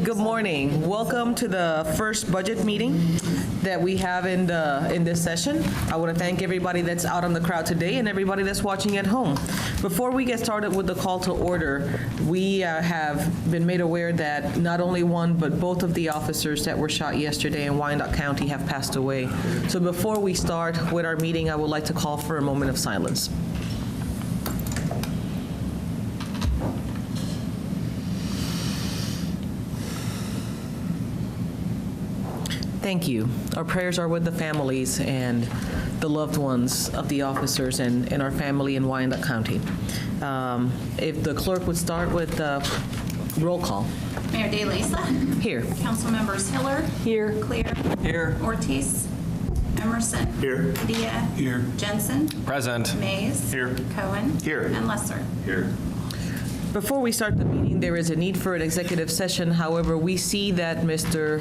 Good morning. Welcome to the first budget meeting that we have in this session. I want to thank everybody that's out on the crowd today and everybody that's watching at home. Before we get started with the call to order, we have been made aware that not only one, but both of the officers that were shot yesterday in Wyandotte County have passed away. So before we start with our meeting, I would like to call for a moment of silence. Thank you. Our prayers are with the families and the loved ones of the officers and our family in Wyandotte County. If the clerk would start with the roll call. Mayor DeLisa. Here. Council members Hiller. Here. Clear. Here. Ortiz. Emerson. Here. Padilla. Here. Jensen. Present. Mays. Here. Here. Cohen. Here. And Lesser. Here. Before we start the meeting, there is a need for an executive session. However, we see that Mr.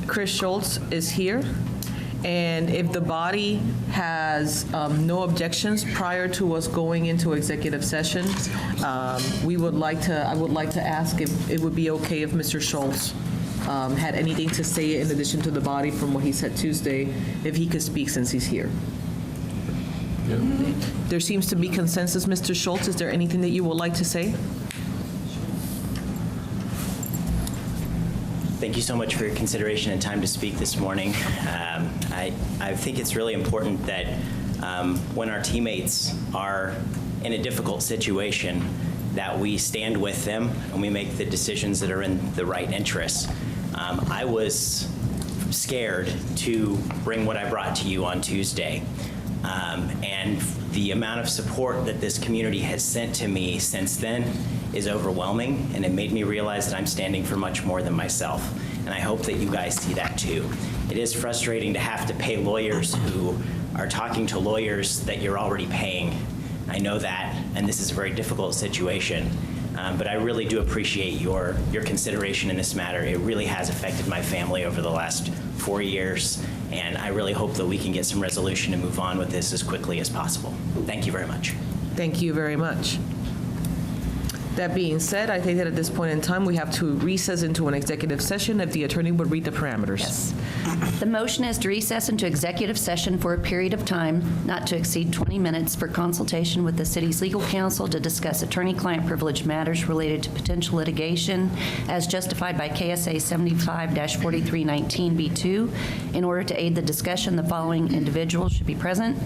Chris Schultz is here, and if the body has no objections prior to us going into executive session, I would like to ask if it would be okay if Mr. Schultz had anything to say in addition to the body from what he said Tuesday, if he could speak since he's here. Yeah. There seems to be consensus, Mr. Schultz. Is there anything that you would like to say? Thank you so much for your consideration and time to speak this morning. I think it's really important that when our teammates are in a difficult situation, that we stand with them and we make the decisions that are in the right interests. I was scared to bring what I brought to you on Tuesday. And the amount of support that this community has sent to me since then is overwhelming, and it made me realize that I'm standing for much more than myself. And I hope that you guys see that too. It is frustrating to have to pay lawyers who are talking to lawyers that you're already paying. I know that, and this is a very difficult situation. But I really do appreciate your consideration in this matter. It really has affected my family over the last 4 years, and I really hope that we can get some resolution and move on with this as quickly as possible. Thank you very much. Thank you very much. That being said, I think that at this point in time, we have to recess into an executive session. If the attorney would read the parameters. Yes. The motion is to recess into executive session for a period of time not to exceed 20 minutes for consultation with the city's legal counsel to discuss attorney-client privilege matters related to potential litigation as justified by KSA 75-4319B2. In order to aid the discussion, the following individuals should be present: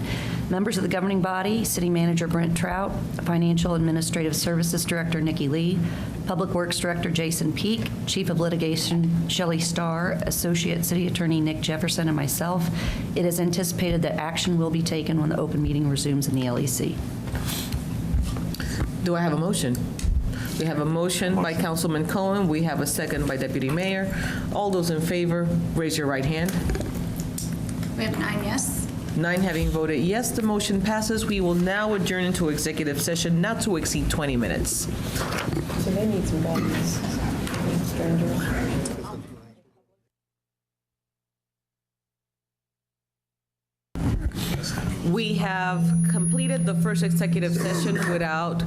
members of the governing body, City Manager Brent Trout, Financial Administrative Services Director Nikki Lee, Public Works Director Jason Peak, Chief of Litigation Shelley Starr, Associate City Attorney Nick Jefferson, and myself. It is anticipated that action will be taken when the open meeting resumes in the LEC. Do I have a motion? We have a motion by Councilman Cohen. We have a second by Deputy Mayor. All those in favor, raise your right hand. We have 9 yes. 9 having voted yes, the motion passes. We will now adjourn into executive session not to exceed 20 minutes. So they need some guidance, strangers. We have completed the first executive session without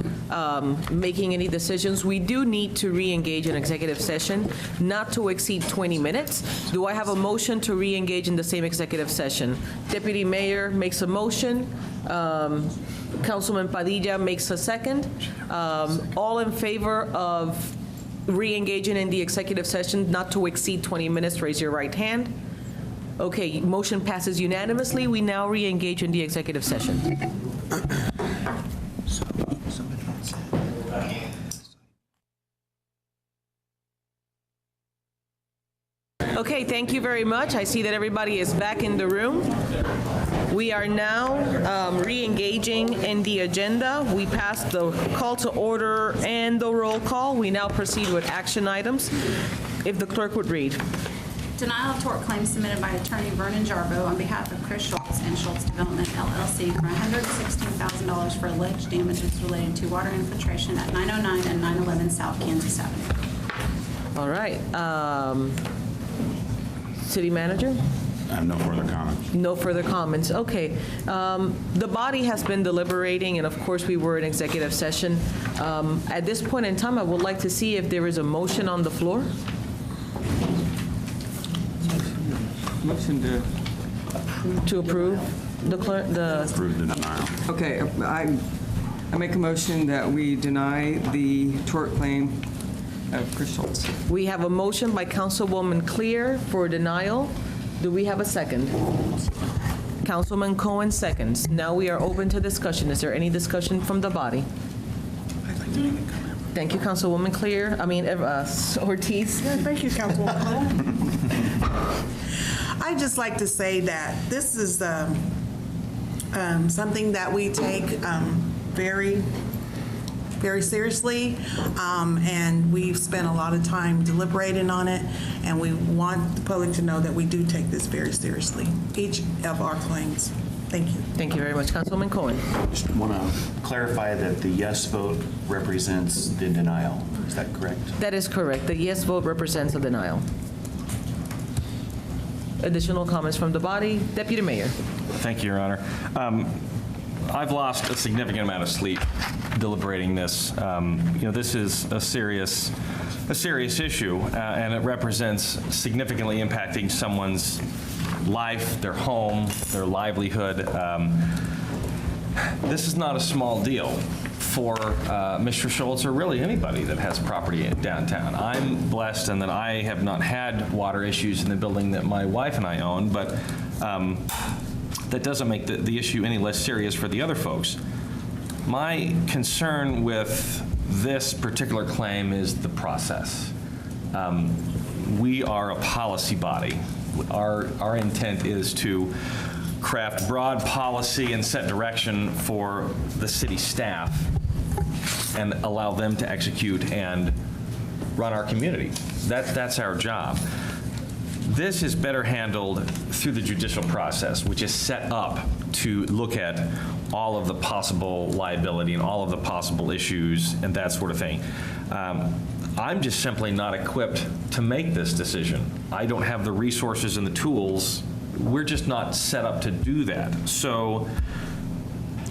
making any decisions. We do need to re-engage in executive session, not to exceed 20 minutes. Do I have a motion to re-engage in the same executive session? Deputy Mayor makes a motion. Councilman Padilla makes a second. All in favor of re-engaging in the executive session, not to exceed 20 minutes, raise your right hand. Okay, motion passes unanimously. We now re-engage in the executive session. Okay, thank you very much. I see that everybody is back in the room. We are now re-engaging in the agenda. We passed the call to order and the roll call. We now proceed with action items. If the clerk would read. Denial of tort claim submitted by attorney Vernon Jarbo on behalf of Chris Schultz and Schultz Development LLC for $116,000 for alleged damages related to water infiltration at 909 and 911 South Kansas Avenue. All right. City Manager? I have no further comments. No further comments. Okay. The body has been deliberating, and of course, we were in executive session. At this point in time, I would like to see if there is a motion on the floor. Motion to, To approve the, Approve the denial. okay, I make a motion that we deny the tort claim of Chris Schultz. we have a motion by Councilwoman Clear for denial. Do we have a second? Councilman Cohen seconds. Now we are open to discussion. Is there any discussion from the body? Thank you, Councilwoman Clear. Ortiz. Thank you, Councilwoman Cole. I'd just like to say that this is something that we take very, very seriously, and we've spent a lot of time deliberating on it, and we want the public to know that we do take this very seriously, each of our claims. Thank you. Thank you very much, Councilwoman Cohen. Just want to clarify that the yes vote represents the denial. Is that correct? That is correct. The yes vote represents a denial. Additional comments from the body? Deputy Mayor. Thank you, Your Honor. I've lost a significant amount of sleep deliberating this. This is a serious issue, and it represents significantly impacting someone's life, their home, their livelihood. This is not a small deal for Mr. Schultz or really anybody that has property in downtown. I'm blessed in that I have not had water issues in the building that my wife and I own, but that doesn't make the issue any less serious for the other folks. My concern with this particular claim is the process. We are a policy body. Our intent is to craft broad policy and set direction for the city staff and allow them to execute and run our community. That's our job. This is better handled through the judicial process, which is set up to look at all of the possible liability and all of the possible issues and that sort of thing. I'm just simply not equipped to make this decision. I don't have the resources and the tools. We're just not set up to do that. So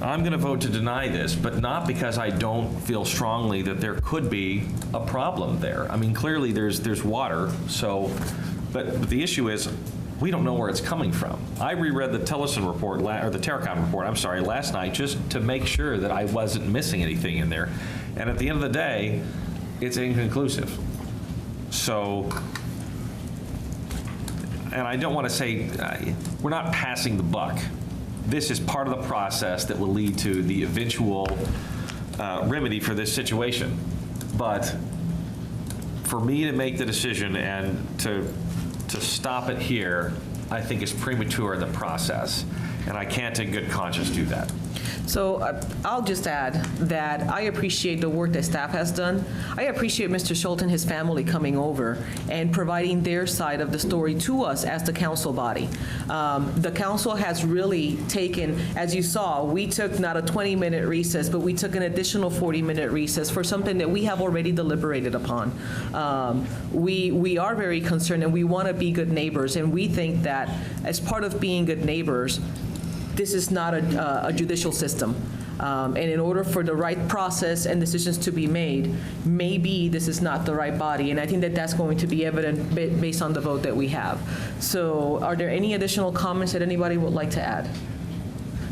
I'm going to vote to deny this, but not because I don't feel strongly that there could be a problem there. I mean, clearly there's water, but the issue is we don't know where it's coming from. I reread the Tellison report, or the Terracom report, I'm sorry, last night just to make sure that I wasn't missing anything in there. And at the end of the day, it's inconclusive. So, and I don't want to say, we're not passing the buck. This is part of the process that will lead to the eventual remedy for this situation. But for me to make the decision and to stop it here, I think is premature in the process. And I can't in good conscience do that. So I'll just add that I appreciate the work that staff has done. I appreciate Mr. Schultz and his family coming over and providing their side of the story to us as the council body. The council has really taken, as you saw, we took not a 20-minute recess, but we took an additional 40-minute recess for something that we have already deliberated upon. We are very concerned and we want to be good neighbors, and we think that as part of being good neighbors, this is not a judicial system. And in order for the right process and decisions to be made, maybe this is not the right body. And I think that that's going to be evident based on the vote that we have. So are there any additional comments that anybody would like to add?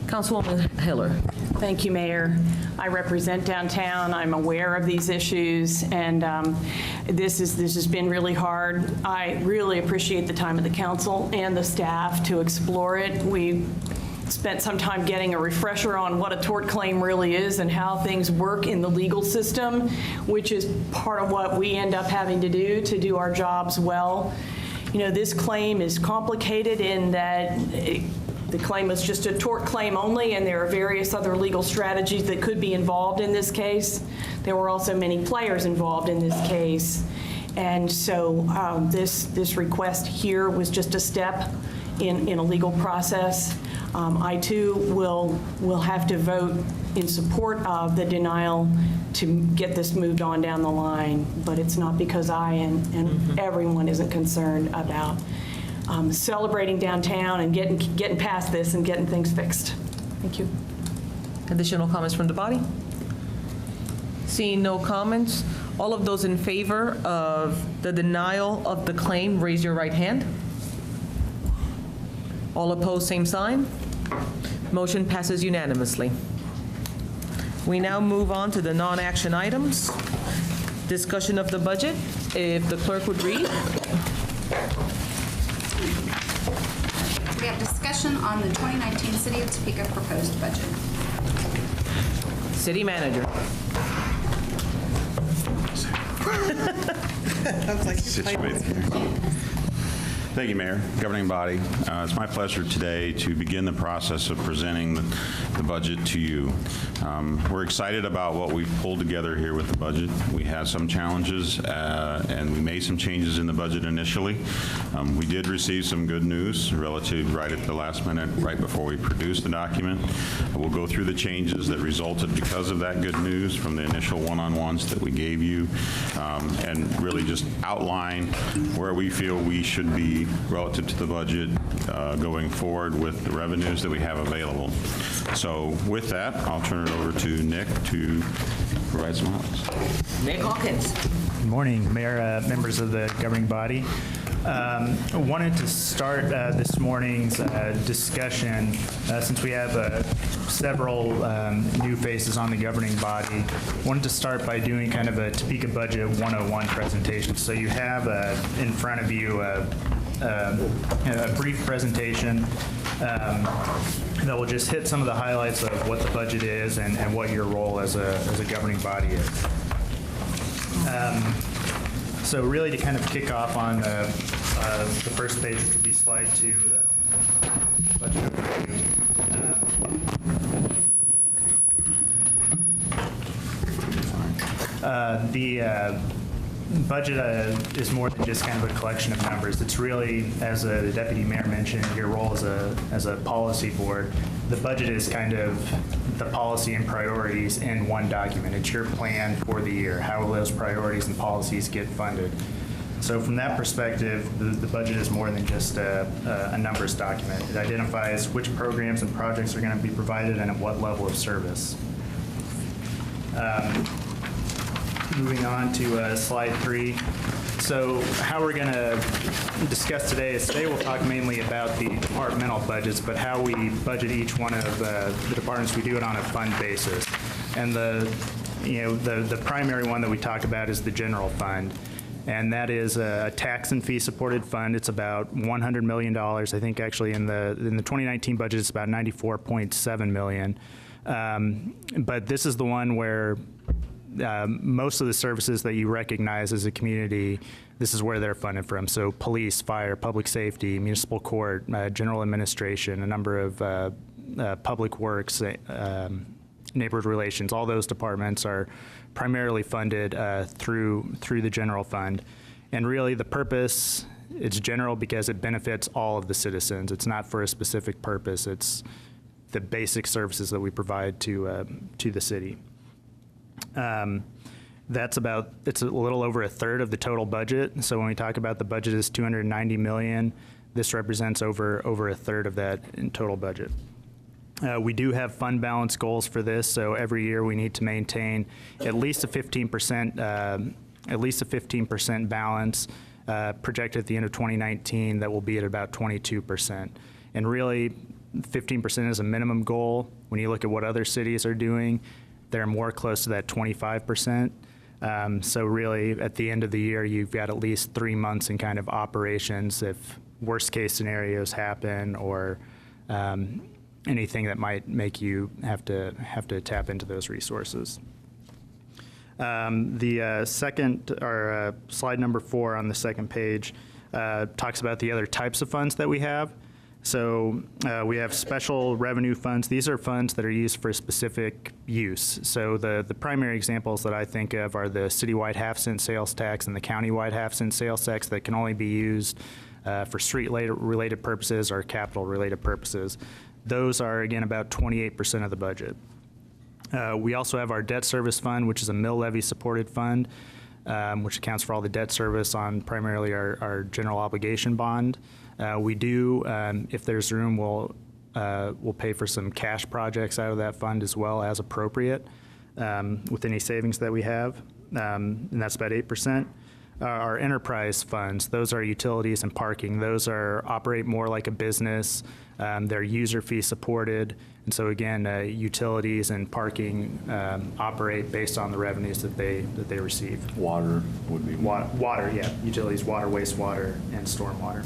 Councilwoman Hiller. Thank you, Mayor. I represent downtown. I'm aware of these issues, and this has been really hard. I really appreciate the time of the council and the staff to explore it. We spent some time getting a refresher on what a tort claim really is and how things work in the legal system, which is part of what we end up having to do our jobs well. You know, this claim is complicated in that the claim is just a tort claim only, and there are various other legal strategies that could be involved in this case. There were also many players involved in this case. And so this request here was just a step in a legal process. I too will have to vote in support of the denial to get this moved on down the line, but it's not because I and everyone isn't concerned about celebrating downtown and getting past this and getting things fixed. Thank you. Additional comments from the body? Seeing no comments, all of those in favor of the denial of the claim, raise your right hand. All opposed, same sign. Motion passes unanimously. We now move on to the non-action items. Discussion of the budget. If the clerk would read. We have discussion on the 2019 City of Topeka proposed budget. City Manager. Thank you, Mayor, governing body. It's my pleasure today to begin the process of presenting the budget to you. We're excited about what we've pulled together here with the budget. We had some challenges, and we made some changes in the budget initially. We did receive some good news relative right at the last minute, right before we produced the document. We'll go through the changes that resulted because of that good news from the initial one-on-ones that we gave you, and really just outline where we feel we should be relative to the budget going forward with the revenues that we have available. So with that, I'll turn it over to Nick to provide some highlights. Nick Hawkins. Good morning, Mayor, members of the governing body. I wanted to start this morning's discussion, since we have several new faces on the governing body. Wanted to start by doing kind of a Topeka Budget 101 presentation. So you have in front of you a brief presentation that will just hit some of the highlights of what the budget is and what your role as a governing body is. So really to kind of kick off on the first page, which would be slide 2, the budget overview. The budget is more than just kind of a collection of numbers. It's really, as the deputy mayor mentioned, your role as a policy board. The budget is kind of the policy and priorities in one document. It's your plan for the year. How will those priorities and policies get funded? So from that perspective, the budget is more than just a numbers document. It identifies which programs and projects are going to be provided and at what level of service. Moving on to slide 3. So how we're going to discuss today we'll talk mainly about the departmental budgets, but how we budget each one of the departments, we do it on a fund basis. And the primary one that we talk about is the general fund. And that is a tax and fee supported fund. It's about $100 million. I think actually in the 2019 budget, it's about $94.7 million. But this is the one where most of the services that you recognize as a community, this is where they're funded from. So police, fire, public safety, municipal court, general administration, a number of public works, neighborhood relations, all those departments are primarily funded through the general fund. And really the purpose, it's general because it benefits all of the citizens. It's not for a specific purpose. It's the basic services that we provide to the city. It's a little over a third of the total budget. So when we talk about the budget is $290 million, this represents over a third of that in total budget. We do have fund balance goals for this, so every year we need to maintain at least a 15% balance projected at the end of 2019 that will be at about 22%. And really, 15% is a minimum goal. When you look at what other cities are doing, they're more close to that 25%. So really, at the end of the year, you've got at least 3 months in kind of operations if worst case scenarios happen or anything that might make you have to tap into those resources. The second, or slide number 4 on the second page, talks about the other types of funds that we have. So we have special revenue funds. These are funds that are used for a specific use. So the primary examples that I think of are the citywide half-cent sales tax and the countywide half-cent sales tax that can only be used for street-related purposes or capital-related purposes. Those are, again, about 28% of the budget. We also have our debt service fund, which is a mill levy supported fund, which accounts for all the debt service on primarily our general obligation bond. We do, if there's room, we'll pay for some cash projects out of that fund as well as appropriate with any savings that we have, and that's about 8%. our enterprise funds. Those are utilities and parking. Those operate more like a business. They're user fee supported. And so again, utilities and parking operate based on the revenues that they receive. Water would be. Water, yeah. Utilities, water, wastewater, and stormwater.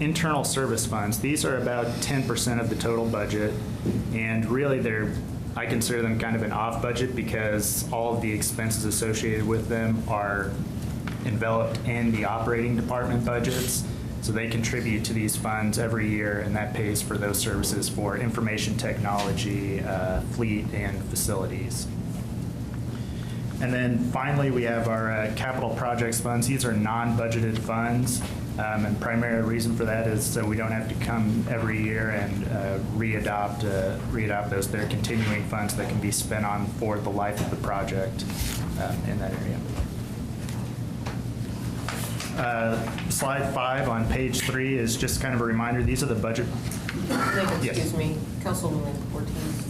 Internal service funds, these are about 10% of the total budget, and really I consider them kind of an off budget because all of the expenses associated with them are enveloped in the operating department budgets. So they contribute to these funds every year, and that pays for those services for information technology, fleet, and facilities. And then finally, we have our capital projects funds. These are non-budgeted funds, and primary reason for that is so we don't have to come every year and re-adopt those. They're continuing funds that can be spent on for the life of the project in that area. Slide 5 on page 3 is just kind of a reminder. These are the budget. Excuse me, Councilwoman Ortiz.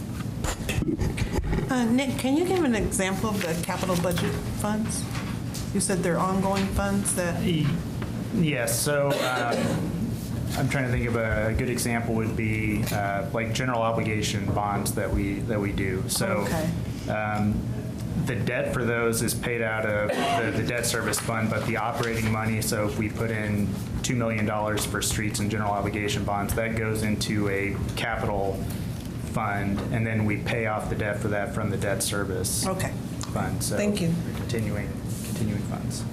Nick, can you give an example of the capital budget funds? You said they're ongoing funds that... Yes, so I'm trying to think of a good example would be like general obligation bonds that we do. So the debt for those is paid out of the debt service fund, but the operating money, so if we put in $2 million for streets and general obligation bonds, that goes into a capital fund, and then we pay off the debt for that from the debt service fund. So Thank you. Continuing funds.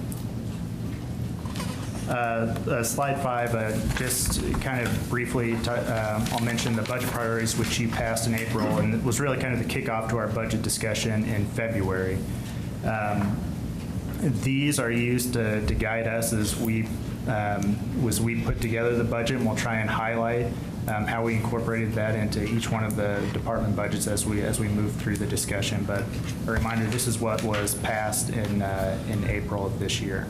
Slide 5, just kind of briefly, I'll mention the budget priorities which you passed in April, and it was really kind of the kickoff to our budget discussion in February. These are used to guide us as we put together the budget, and we'll try and highlight how we incorporated that into each one of the department budgets as we move through the discussion. But a reminder, this is what was passed in April of this year.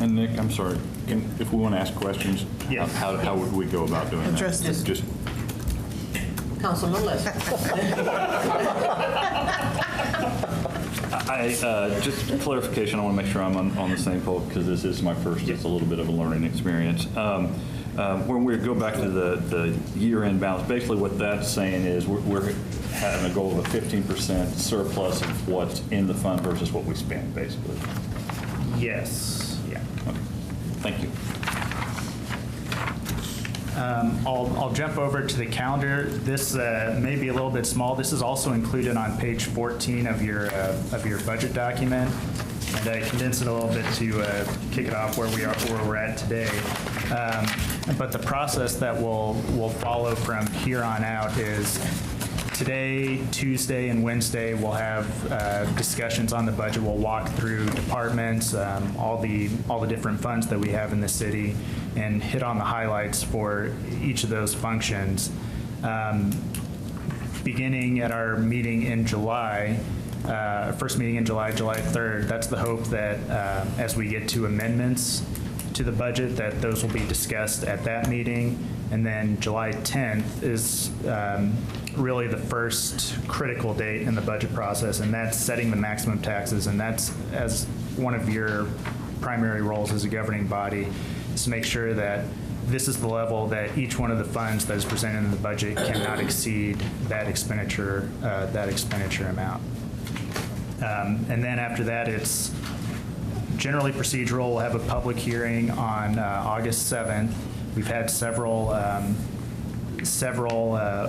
And Nick, I'm sorry, if we want to ask questions, how would we go about doing that? Address this. Just Councilman Leslie. just clarification, I want to make sure I'm on the same page because this is my first, it's a little bit of a learning experience. When we go back to the year-end balance, basically what that's saying is we're having a goal of a 15% surplus of what's in the fund versus what we spend, basically. Yes. Okay. Thank you. I'll jump over to the calendar. This may be a little bit small. This is also included on page 14 of your budget document, and I condensed it a little bit to kick it off where we're at today. But the process that we'll follow from here on out is today, Tuesday, and Wednesday, we'll have discussions on the budget. We'll walk through departments, all the different funds that we have in the city, and hit on the highlights for each of those functions. Beginning at our meeting in July, first meeting in July 3rd, that's the hope that as we get to amendments to the budget, that those will be discussed at that meeting. And then July 10th is really the first critical date in the budget process, and that's setting the maximum taxes. And that's, as one of your primary roles as a governing body, is to make sure that this is the level that each one of the funds that is presented in the budget cannot exceed that expenditure amount. And then after that, it's generally procedural. We'll have a public hearing on August 7th. We've had several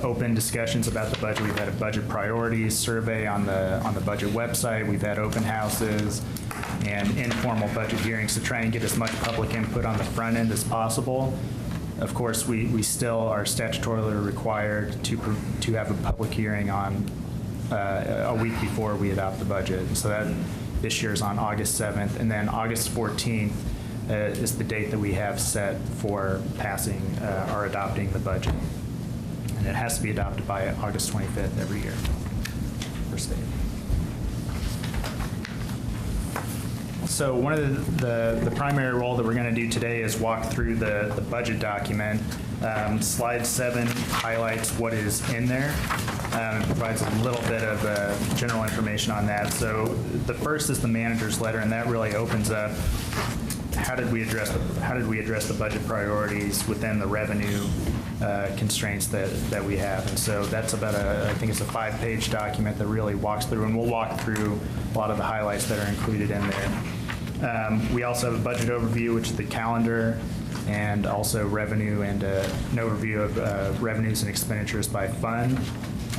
open discussions about the budget. We've had a budget priorities survey on the budget website. We've had open houses and informal budget hearings to try and get as much public input on the front end as possible. Of course, we still are statutorily required to have a public hearing on a week before we adopt the budget. So that this year is on August 7th, and then August 14th is the date that we have set for passing or adopting the budget. And it has to be adopted by August 25th every year for state. So one of the primary role that we're going to do today is walk through the budget document. Slide 7 highlights what is in there. It provides a little bit of general information on that. So the first is the manager's letter, and that really opens up how did we address the budget priorities within the revenue constraints that we have. And so that's about I think it's a 5-page document that really walks through, and we'll walk through a lot of the highlights that are included in there. We also have a budget overview, which is the calendar, and also revenue and an overview of revenues and expenditures by fund.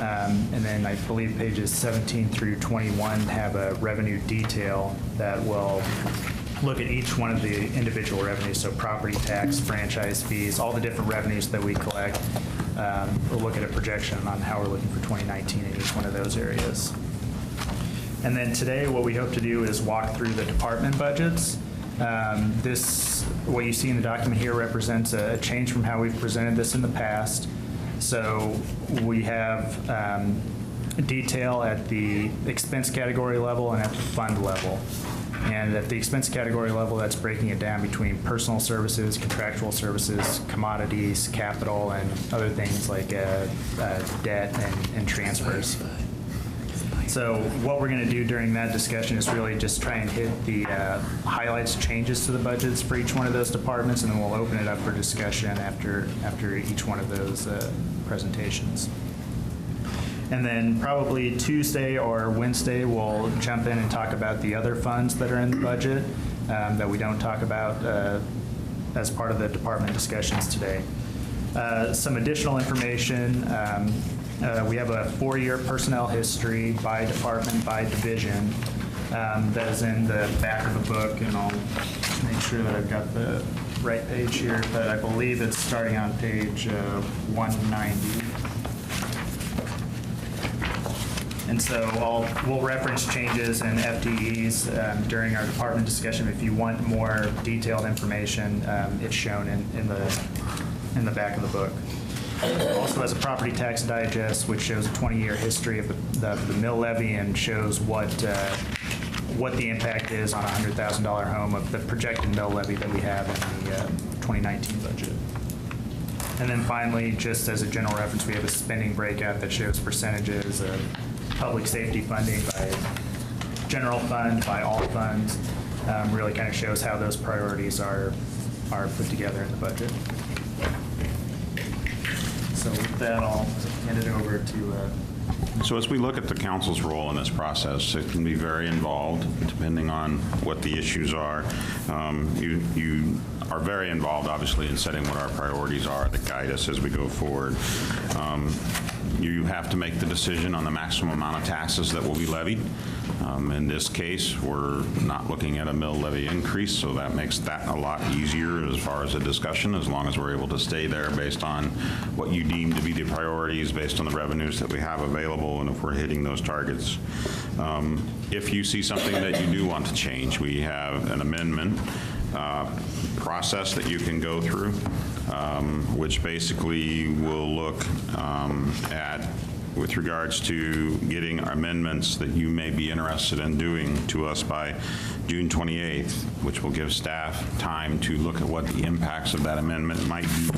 And then I believe pages 17 through 21 have a revenue detail that will look at each one of the individual revenues, so property tax, franchise fees, all the different revenues that we collect. We'll look at a projection on how we're looking for 2019 in each one of those areas. And then today, what we hope to do is walk through the department budgets. What you see in the document here represents a change from how we've presented this in the past. So we have detail at the expense category level and at the fund level. And at the expense category level, that's breaking it down between personal services, contractual services, commodities, capital, and other things like debt and transfers. So what we're going to do during that discussion is really just try and hit the highlights, changes to the budgets for each one of those departments, and then we'll open it up for discussion after each one of those presentations. And then probably Tuesday or Wednesday, we'll jump in and talk about the other funds that are in the budget that we don't talk about as part of the department discussions today. Some additional information. We have a 4-year personnel history by department, by division, that is in the back of the book, and I'll make sure that I've got the right page here, but I believe it's starting on page 190. And so we'll reference changes in FTEs during our department discussion. If you want more detailed information, it's shown in the back of the book. Also has a property tax digest, which shows a 20-year history of the mill levy and shows what the impact is on a $100,000 home of the projected mill levy that we have in the 2019 budget. And then finally, just as a general reference, we have a spending breakout that shows percentages of public safety funding by general fund, by all funds. Really kind of shows how those priorities are put together in the budget. So with that, I'll hand it over to... So as we look at the council's role in this process, it can be very involved, depending on what the issues are. You are very involved, obviously, in setting what our priorities are that guide us as we go forward. You have to make the decision on the maximum amount of taxes that will be levied. In this case, we're not looking at a mill levy increase, so that makes that a lot easier as far as a discussion, as long as we're able to stay there based on what you deem to be the priorities, based on the revenues that we have available, and if we're hitting those targets. If you see something that you do want to change, we have an amendment process that you can go through, which basically will look at, with regards to getting amendments that you may be interested in doing to us by June 28th, which will give staff time to look at what the impacts of that amendment might be,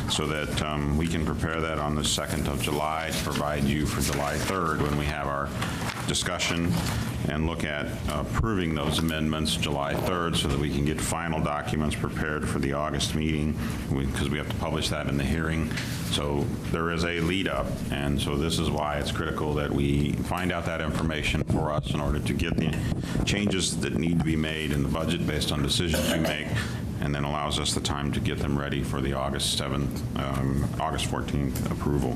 so that we can prepare that on the 2nd of July to provide you for July 3rd when we have our discussion and look at approving those amendments July 3rd so that we can get final documents prepared for the August meeting, because we have to publish that in the hearing. So there is a lead up, and so this is why it's critical that we find out that information for us in order to get the changes that need to be made in the budget based on decisions we make, and then allows us the time to get them ready for the August 14th approval.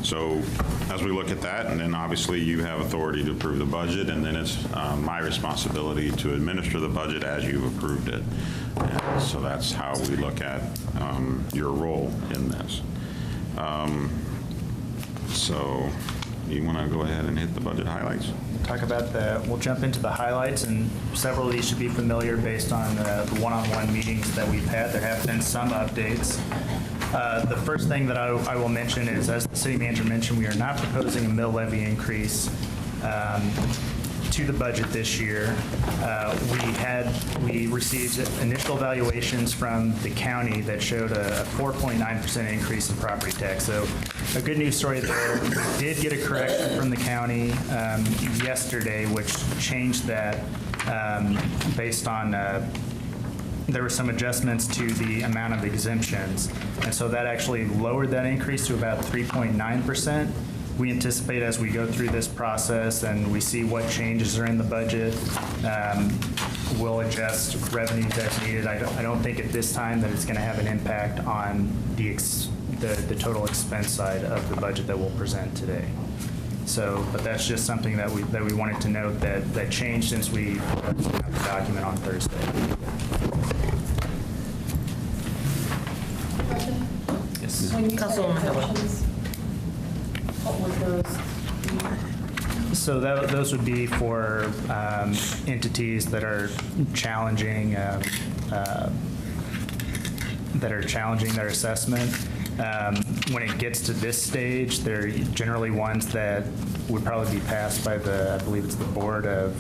So as we look at that, and then obviously you have authority to approve the budget, and then it's my responsibility to administer the budget as you've approved it. And so that's how we look at your role in this. So you want to go ahead and hit the budget highlights? We'll jump into the highlights, and several of these should be familiar based on the one-on-one meetings that we've had. There have been some updates. The first thing that I will mention is, as the city manager mentioned, we are not proposing a mill levy increase to the budget this year, we received initial valuations from the county that showed a 4.9% increase in property tax. So a good news story there. We did get a correction from the county yesterday, which changed that based on there were some adjustments to the amount of exemptions. And so that actually lowered that increase to about 3.9%. We anticipate as we go through this process and we see what changes are in the budget, we'll adjust revenues as needed. I don't think at this time that it's going to have an impact on the total expense side of the budget that we'll present today. So, but that's just something that we wanted to note that changed since we got the document on Thursday. When you say Councilwoman Heller. exemptions, what would those be? So those would be for entities that are challenging their assessment. When it gets to this stage, they're generally ones that would probably be passed by I believe it's the Board of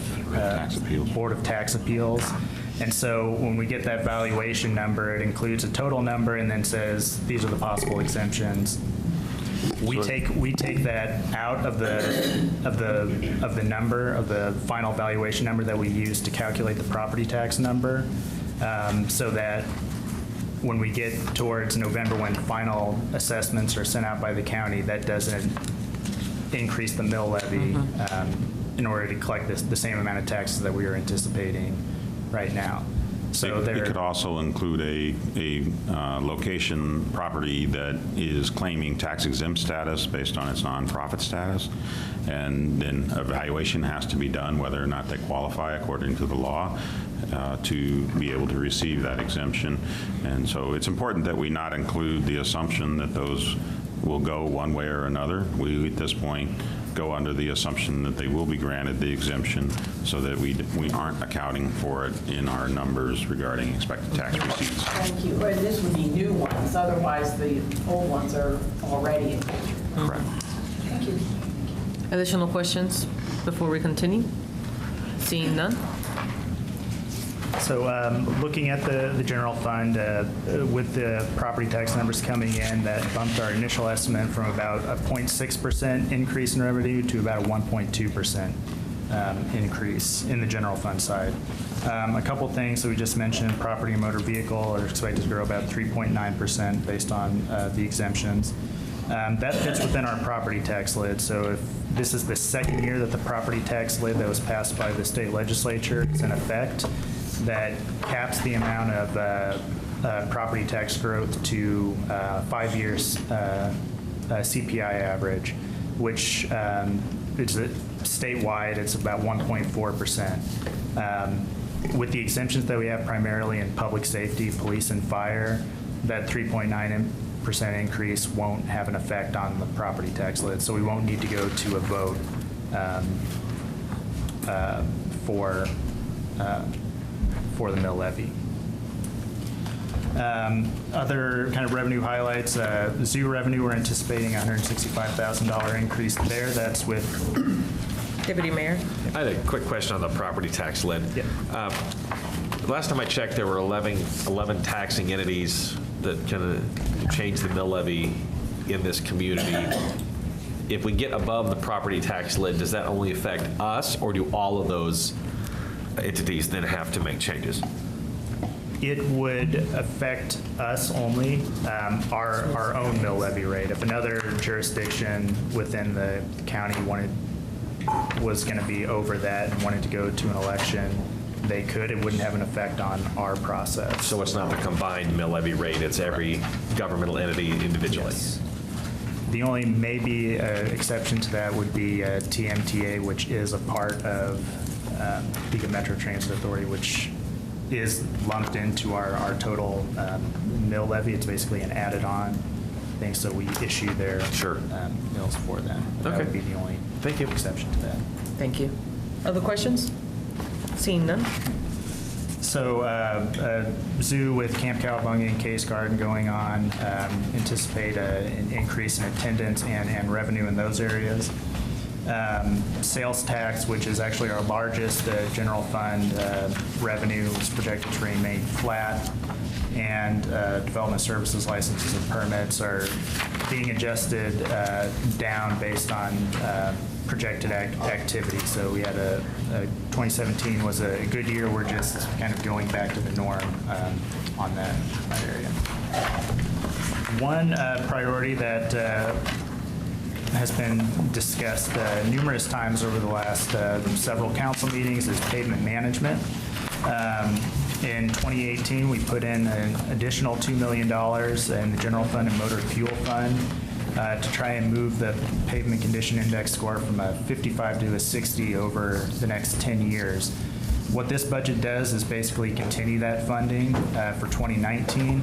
Tax Appeals. And so when we get that valuation number, it includes a total number and then says, these are the possible exemptions. We take that out of the number, of the final valuation number that we use to calculate the property tax number, so that when we get towards November, when final assessments are sent out by the county, that doesn't increase the mill levy in order to collect the same amount of taxes that we are anticipating right now. So It could also include a location property that is claiming tax exempt status based on its nonprofit status, and then evaluation has to be done whether or not they qualify according to the law to be able to receive that exemption. And so it's important that we not include the assumption that those will go one way or another. We, at this point, go under the assumption that they will be granted the exemption so that we aren't accounting for it in our numbers regarding expected tax receipts. Thank you. Or this would be new ones, otherwise the old ones are already included. Correct. Thank you. Additional questions before we continue? Seeing none? So looking at the general fund, with the property tax numbers coming in, that bumped our initial estimate from about a 0.6% increase in revenue to about a 1.2% increase in the general fund side. A couple things that we just mentioned, property and motor vehicle are expected to grow about 3.9% based on the exemptions. That fits within our property tax lid. So if this is the second year that the property tax lid that was passed by the state legislature is in effect, that caps the amount of property tax growth to 5 years CPI average, which is statewide, it's about 1.4%. With the exemptions that we have primarily in public safety, police, and fire, that 3.9% increase won't have an effect on the property tax lid, so we won't need to go to a vote for the mill levy. Other kind of revenue highlights, zoo revenue, we're anticipating a $165,000 increase there. That's with Deputy Mayor? I had a quick question on the property tax lid. Yeah. Last time I checked, there were 11 taxing entities that kind of changed the mill levy in this community. If we get above the property tax lid, does that only affect us, or do all of those entities then have to make changes? It would affect us only, our own mill levy rate. If another jurisdiction within the county was going to be over that and wanted to go to an election, they could. It wouldn't have an effect on our process. So it's not the combined mill levy rate, it's every governmental entity individually? Yes. The only maybe exception to that would be TMTA, which is a part of Beacon Metro Transit Authority, which is lumped into our total mill levy. It's basically an added-on thing, so we issue their mills for them. That would be the only exception to that. Thank you. Other questions? Seeing none? So zoo with Camp Cowabunga and Case Garden going on, anticipate an increase in attendance and revenue in those areas. Sales tax, which is actually our largest general fund revenue, is projected to remain flat. And development services licenses and permits are being adjusted down based on projected activity. So we had 2017 was a good year. We're just kind of going back to the norm on that area. One priority that has been discussed numerous times over the last several council meetings is pavement management. In 2018, we put in an additional $2 million in the general fund and motor fuel fund to try and move the pavement condition index score from a 55 to a 60 over the next 10 years. What this budget does is basically continue that funding for 2019.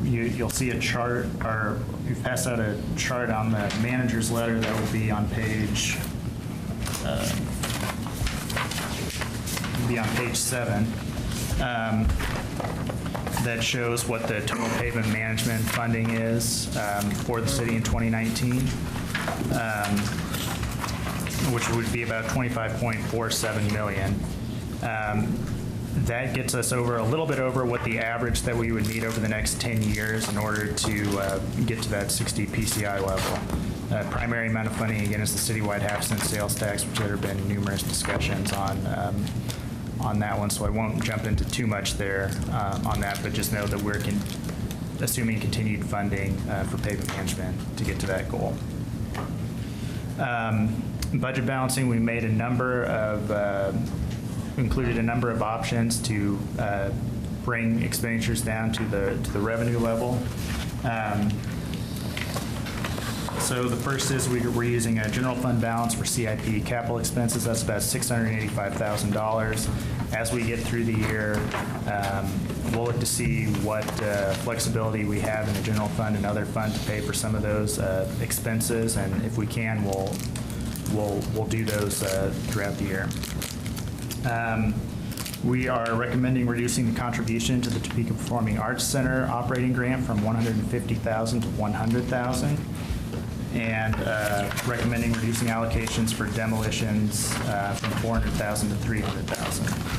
You'll see a chart, or we've passed out a chart on the manager's letter that will be on page 7. That shows what the total pavement management funding is for the city in 2019, which would be about $25.47 million. That gets us over a little bit over what the average that we would need over the next 10 years in order to get to that 60 PCI level. Primary amount of funding, again, is the citywide half-cent sales tax, which there have been numerous discussions on that one, so I won't jump into too much there on that, but just know that we're assuming continued funding for pavement management to get to that goal. Budget balancing, we made included a number of options to bring expenditures down to the revenue level. So the first is we're using a general fund balance for CIP capital expenses. That's about $685,000. As we get through the year, we'll look to see what flexibility we have in the general fund and other fund to pay for some of those expenses, and if we can, we'll do those throughout the year. We are recommending reducing the contribution to the Topeka Performing Arts Center operating grant from $150,000 to $100,000, and recommending reducing allocations for demolitions from $400,000 to $300,000.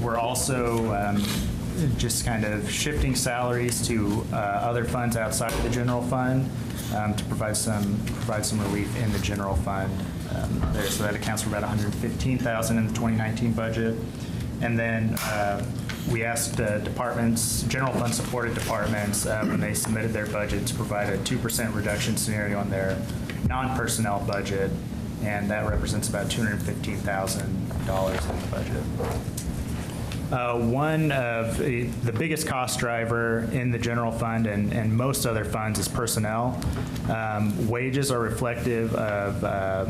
We're also just kind of shifting salaries to other funds outside of the general fund to provide some relief in the general fund there. So that accounts for about $115,000 in the 2019 budget. And then we asked departments, general fund supported departments, when they submitted their budget, to provide a 2% reduction scenario on their non-personnel budget, and that represents about $215,000 in the budget. One of the biggest cost driver in the general fund and most other funds is personnel. Wages are reflective of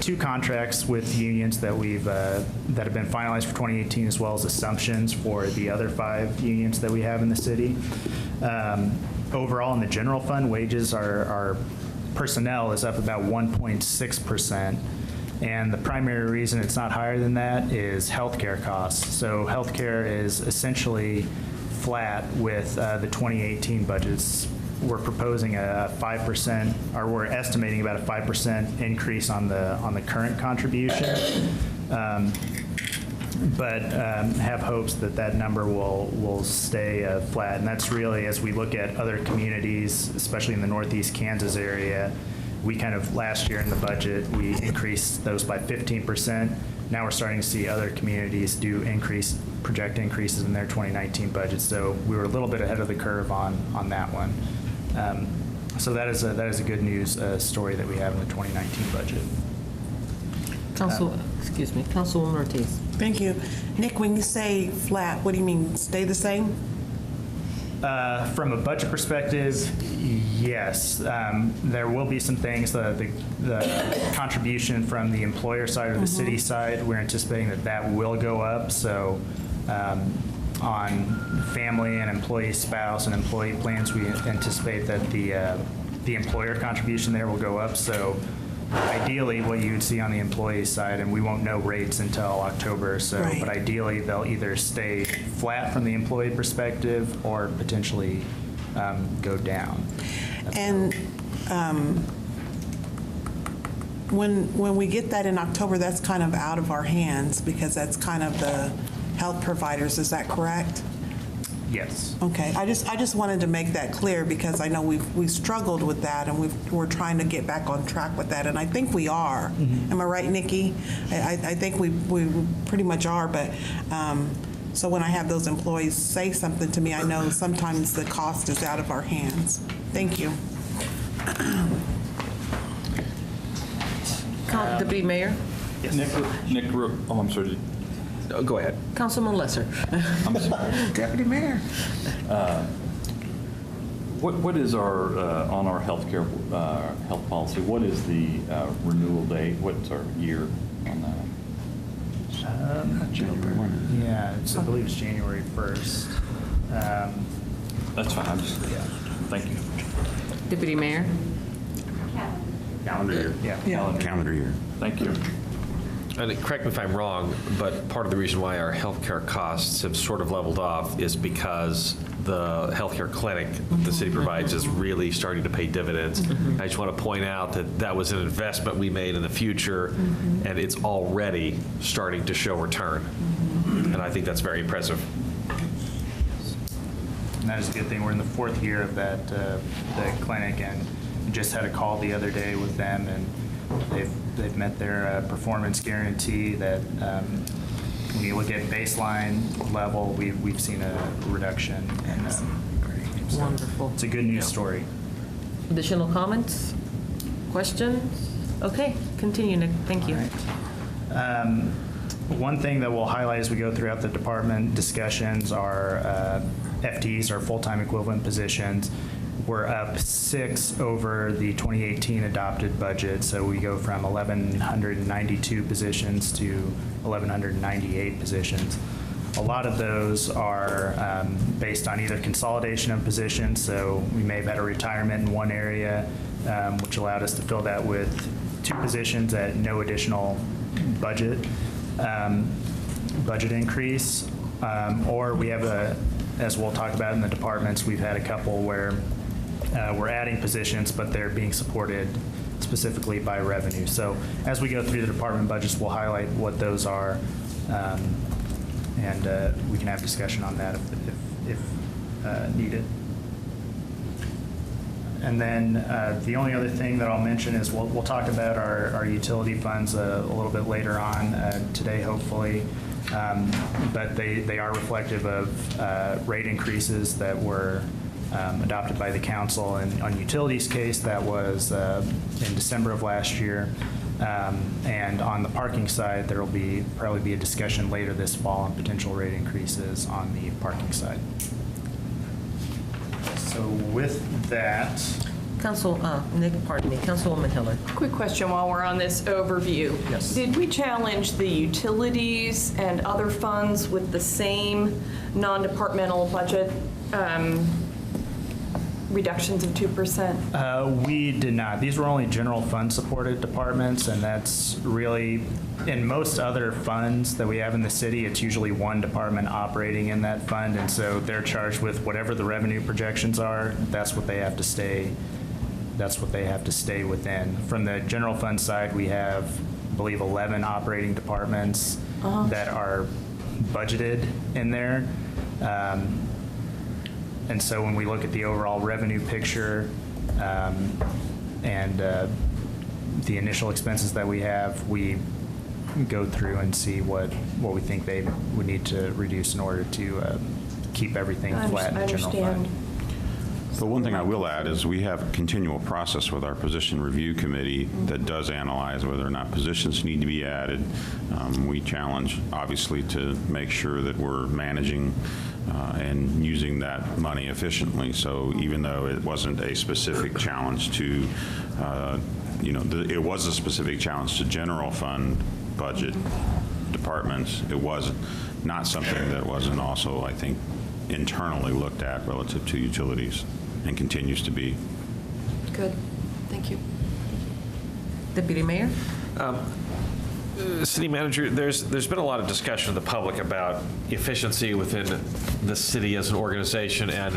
two contracts with unions that that have been finalized for 2018, as well as assumptions for the other 5 unions that we have in the city. Overall, in the general fund, wages are personnel is up about 1.6%. And the primary reason it's not higher than that is healthcare costs. So healthcare is essentially flat with the 2018 budgets. We're proposing a 5%, or we're estimating about a 5% increase on the current contribution, but have hopes that number will stay flat. And that's really, as we look at other communities, especially in the Northeast Kansas area, we kind of, last year in the budget, we increased those by 15%. Now we're starting to see other communities project increases in their 2019 budget. So we were a little bit ahead of the curve on that one. So that is a good news story that we have in the 2019 budget. Councilwoman Ortiz. Thank you. Nick, when you say flat, what do you mean, stay the same? From a budget perspective, yes. There will be some things, the contribution from the employer side or the city side, we're anticipating that will go up. So on family and employee spouse and employee plans, we anticipate that the employer contribution there will go up. So ideally, what you would see on the employee side, and we won't know rates until October, so, but ideally, they'll either stay flat from the employee perspective or potentially go down. And when we get that in October, that's kind of out of our hands because that's kind of the health providers. Is that correct? Yes. Okay, I just wanted to make that clear because I know we've struggled with that and we're trying to get back on track with that, and I think we are. Am I right, Nikki? I think we pretty much are, but so when I have those employees say something to me, I know sometimes the cost is out of our hands. Thank you. Deputy Mayor? Nick, oh, I'm sorry. Go ahead. Councilman Lesser. I'm sorry. Deputy Mayor. What is our, on our healthcare, health policy, what is the renewal date? What's our year on that? Yeah, I believe it's January 1st. That's fine, I'm just, yeah, thank you. Deputy Mayor? Calendar year. Yeah. Calendar year. Thank you. And correct me if I'm wrong, but part of the reason why our healthcare costs have sort of leveled off is because the healthcare clinic the city provides is really starting to pay dividends. I just want to point out that that was an investment we made in the future, and it's already starting to show return. And I think that's very impressive. And that is a good thing. We're in the 4th year of that the clinic, and just had a call the other day with them, and they've met their performance guarantee that when you look at baseline level, we've seen a reduction. And, so Wonderful. it's a good news story. Additional comments? Questions? Okay, continue, Nick. Thank you. One thing that we'll highlight as we go throughout the department discussions are FTEs, our full-time equivalent positions. We're up 6 over the 2018 adopted budget, so we go from 1,192 positions to 1,198 positions. A lot of those are based on either consolidation of positions, so we may have had a retirement in one area, which allowed us to fill that with 2 positions at no additional budget increase, or we have as we'll talk about in the departments, we've had a couple where we're adding positions, but they're being supported specifically by revenue. So as we go through the department budgets, we'll highlight what those are, and we can have discussion on that if needed. And then the only other thing that I'll mention is we'll talk about our utility funds a little bit later on today, hopefully. But they are reflective of rate increases that were adopted by the council. And on utilities case, that was in December of last year. And on the parking side, there will probably be a discussion later this fall on potential rate increases on the parking side. So with that, Councilwoman Hiller. Quick question while we're on this overview. Yes. Did we challenge the utilities and other funds with the same non-departmental budget reductions of 2%? we did not. These were only general fund supported departments, and that's really, in most other funds that we have in the city, it's usually one department operating in that fund, and so they're charged with whatever the revenue projections are. That's what they have to stay. That's what they have to stay within. From the general fund side, we have, I believe, 11 operating departments that are budgeted in there. And so when we look at the overall revenue picture and the initial expenses that we have, we go through and see what we think they would need to reduce in order to keep everything flat in the general fund. The one thing I will add is we have a continual process with our position review committee that does analyze whether or not positions need to be added. We challenge, obviously, to make sure that we're managing and using that money efficiently. So even though it wasn't a specific challenge to, it was a specific challenge to general fund budget departments, it was not something that wasn't also, I think, internally looked at relative to utilities, and continues to be. Good. Thank you. Deputy Mayor? City Manager, there's been a lot of discussion in the public about efficiency within the city as an organization, and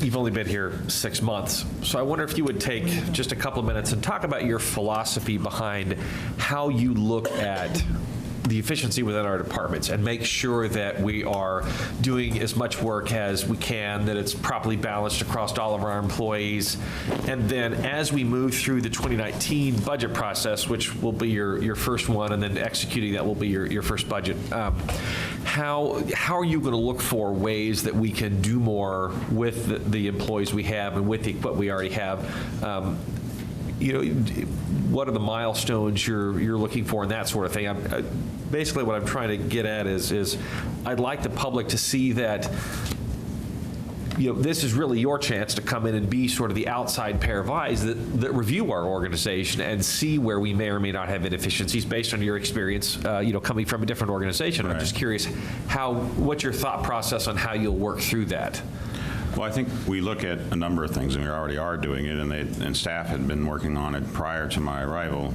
You've only been here 6 months, so I wonder if you would take just a couple of minutes and talk about your philosophy behind how you look at the efficiency within our departments and make sure that we are doing as much work as we can, that it's properly balanced across all of our employees. And then as we move through the 2019 budget process, which will be your first one, and then executing that will be your first budget, how are you going to look for ways that we can do more with the employees we have and with the equipment we already have? What are the milestones you're looking for and that sort of thing? Basically, what I'm trying to get at is I'd like the public to see that this is really your chance to come in and be sort of the outside pair of eyes that review our organization and see where we may or may not have inefficiencies based on your experience, coming from a different organization. I'm just curious what's your thought process on how you'll work through that? Well, I think we look at a number of things, and we already are doing it, and staff had been working on it prior to my arrival.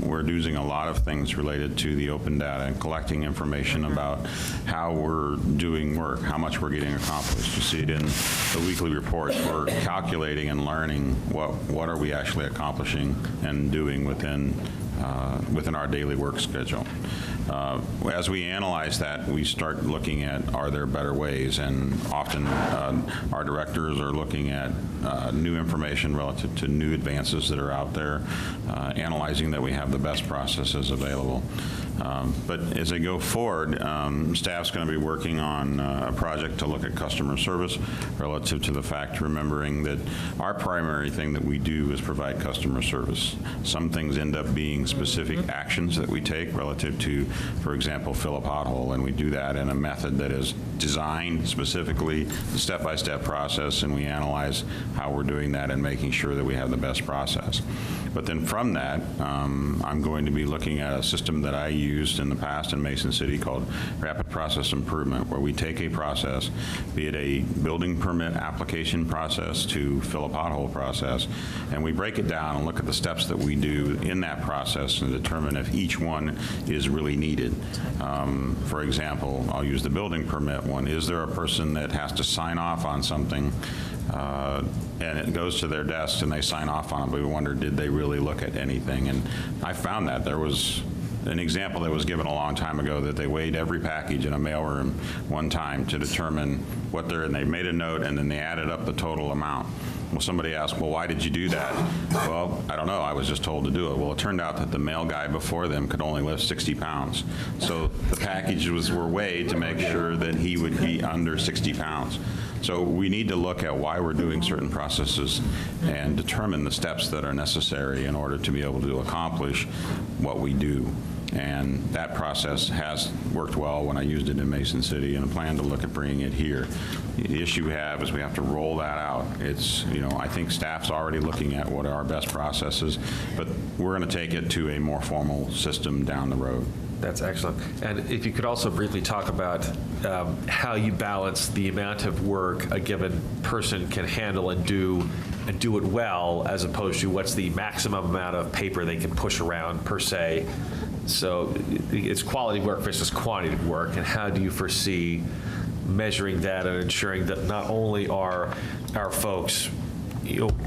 We're using a lot of things related to the open data and collecting information about how we're doing work, how much we're getting accomplished. You see it in the weekly reports. We're calculating and learning what are we actually accomplishing and doing within our daily work schedule. As we analyze that, we start looking at, are there better ways? And often our directors are looking at new information relative to new advances that are out there, analyzing that we have the best processes available. But as I go forward, staff's going to be working on a project to look at customer service relative to the fact, remembering that our primary thing that we do is provide customer service. Some things end up being specific actions that we take relative to, for example, fill a pothole, and we do that in a method that is designed specifically, the step-by-step process, and we analyze how we're doing that and making sure that we have the best process. But then from that, I'm going to be looking at a system that I used in the past in Mason City called Rapid Process Improvement, where we take a process, be it a building permit application process to fill a pothole process, and we break it down and look at the steps that we do in that process and determine if each one is really needed. For example, I'll use the building permit one. Is there a person that has to sign off on something and it goes to their desk and they sign off on it, but we wonder, did they really look at anything? And I found that there was an example that was given a long time ago that they weighed every package in a mailroom one time to determine what and they made a note and then they added up the total amount. Well, somebody asked, well, why did you do that? Well, I don't know. I was just told to do it. Well, it turned out that the mail guy before them could only lift 60 pounds. So the packages were weighed to make sure that he would be under 60 pounds. So we need to look at why we're doing certain processes and determine the steps that are necessary in order to be able to accomplish what we do. And that process has worked well when I used it in Mason City, and I plan to look at bringing it here. The issue we have is we have to roll that out. It's, I think staff's already looking at what are our best processes, but we're going to take it to a more formal system down the road. That's excellent. And if you could also briefly talk about how you balance the amount of work a given person can handle and do it well, as opposed to what's the maximum amount of paper they can push around per se. So it's quality work versus quantity of work, and how do you foresee measuring that and ensuring that not only are our folks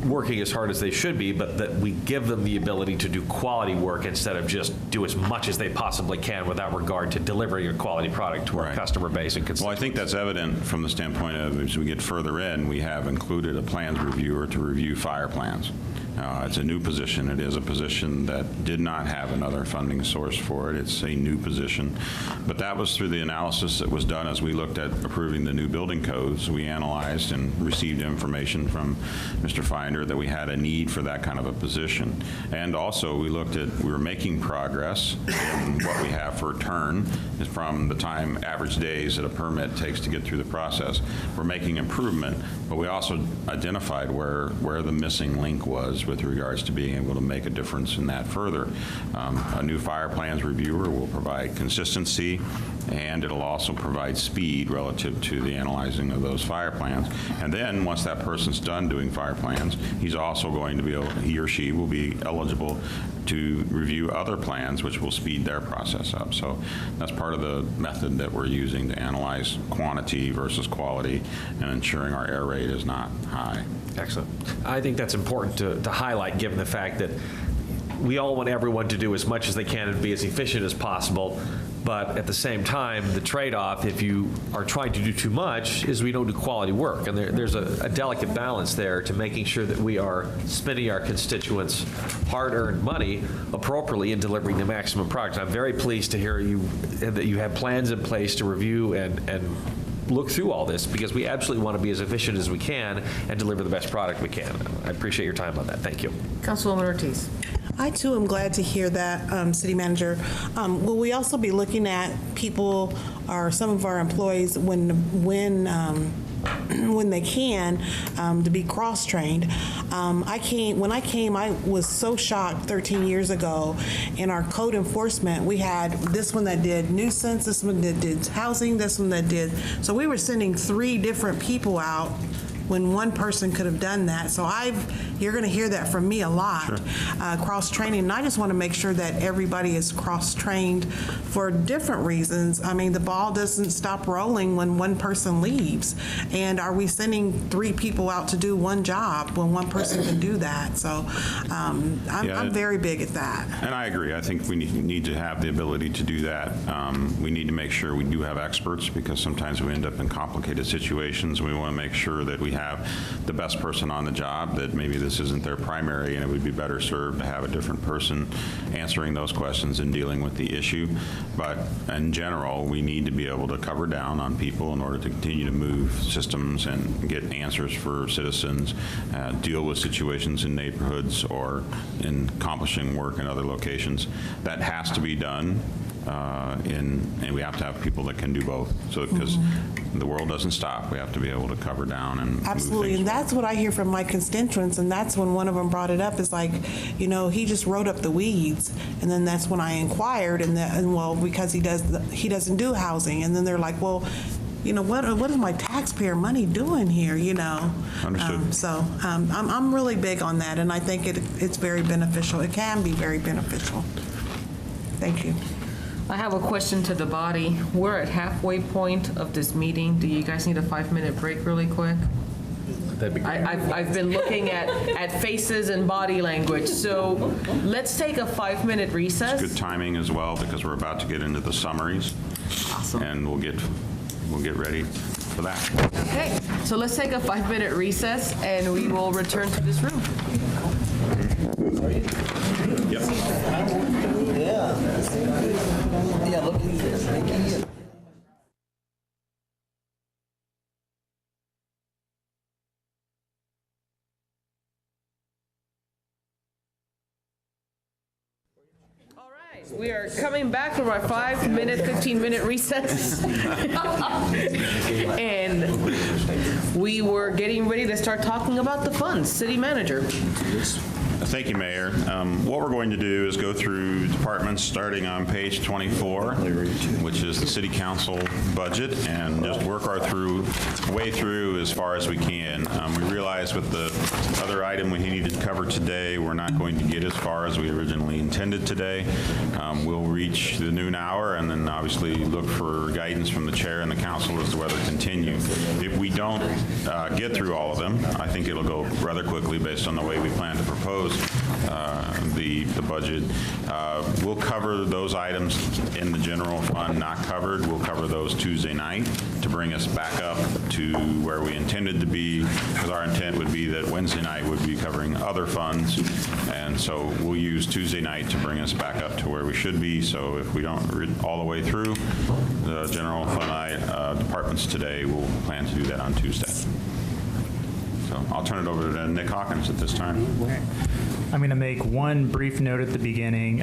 working as hard as they should be, but that we give them the ability to do quality work instead of just do as much as they possibly can without regard to delivering a quality product to our customer base and constituents. Well, I think that's evident from the standpoint of, as we get further in, we have included a plans reviewer to review fire plans. It's a new position. It is a position that did not have another funding source for it. It's a new position. But that was through the analysis that was done as we looked at approving the new building codes. We analyzed and received information from Mr. Finder that we had a need for that kind of a position. And also we were making progress in what we have for turn from the time average days that a permit takes to get through the process. We're making improvement, but we also identified where the missing link was with regards to being able to make a difference in that further. A new fire plans reviewer will provide consistency and it'll also provide speed relative to the analyzing of those fire plans. And then, once that person's done doing fire plans, he's also going to be able, he or she will be eligible to review other plans, which will speed their process up. So that's part of the method that we're using to analyze quantity versus quality and ensuring our error rate is not high. Excellent. I think that's important to highlight, given the fact that we all want everyone to do as much as they can and be as efficient as possible. But at the same time, the trade-off, if you are trying to do too much, is we don't do quality work. And there's a delicate balance there to making sure that we are spending our constituents' hard-earned money appropriately and delivering the maximum product. I'm very pleased to hear that you have plans in place to review and look through all this, because we absolutely want to be as efficient as we can and deliver the best product we can. I appreciate your time on that. Thank you. Councilwoman Ortiz. I, too, am glad to hear that, City Manager. Will we also be looking at people or some of our employees when they can to be cross-trained? When I came, I was so shocked 13 years ago. In our code enforcement, we had this one that did nuisance, this one that did housing, this one that did. So we were sending 3 different people out when one person could have done that. So you're going to hear that from me a lot, cross-training. And I just want to make sure that everybody is cross-trained for different reasons. I mean, the ball doesn't stop rolling when one person leaves. And are we sending 3 people out to do one job when one person can do that? So I'm very big at that. And I agree. I think we need to have the ability to do that. We need to make sure we do have experts, because sometimes we end up in complicated situations. We want to make sure that we have the best person on the job, that maybe this isn't their primary and it would be better served to have a different person answering those questions and dealing with the issue. But in general, we need to be able to cover down on people in order to continue to move systems and get answers for citizens, deal with situations in neighborhoods or in accomplishing work in other locations. That has to be done. And we have to have people that can do both. So because the world doesn't stop, we have to be able to cover down and absolutely. And that's what I hear from my constituents, and that's when one of them brought it up, is like, he just wrote up the weeds. And then that's when I inquired, and well, because he doesn't do housing. And then they're like, well, what is my taxpayer money doing here, Understood. So I'm really big on that, and I think it's very beneficial. It can be very beneficial. Thank you. I have a question to the body. We're at halfway point of this meeting. Do you guys need a 5-minute break really quick? That'd be great. I've been looking at faces and body language. So let's take a 5-minute recess. It's good timing as well, because we're about to get into the summaries. Awesome. And we'll get ready for that. Okay, so let's take a 5-minute recess and we will return to this room. Yeah, look at this. All right, we are coming back from our 5-minute, 15-minute recess. And we were getting ready to start talking about the funds. City Manager. Thank you, Mayor. What we're going to do is go through departments starting on page 24, which is the City Council budget, and just work our way through as far as we can. We realize with the other item we needed to cover today, we're not going to get as far as we originally intended today. We'll reach the noon hour and then obviously look for guidance from the chair and the council as to whether to continue. If we don't get through all of them, I think it'll go rather quickly based on the way we plan to propose the budget. We'll cover those items in the general fund not covered. We'll cover those Tuesday night to bring us back up to where we intended to be, because our intent would be that Wednesday night would be covering other funds. And so we'll use Tuesday night to bring us back up to where we should be. So if we don't read all the way through the general fund departments today, we'll plan to do that on Tuesday. So I'll turn it over to Nick Hawkins at this time. I'm going to make one brief note at the beginning.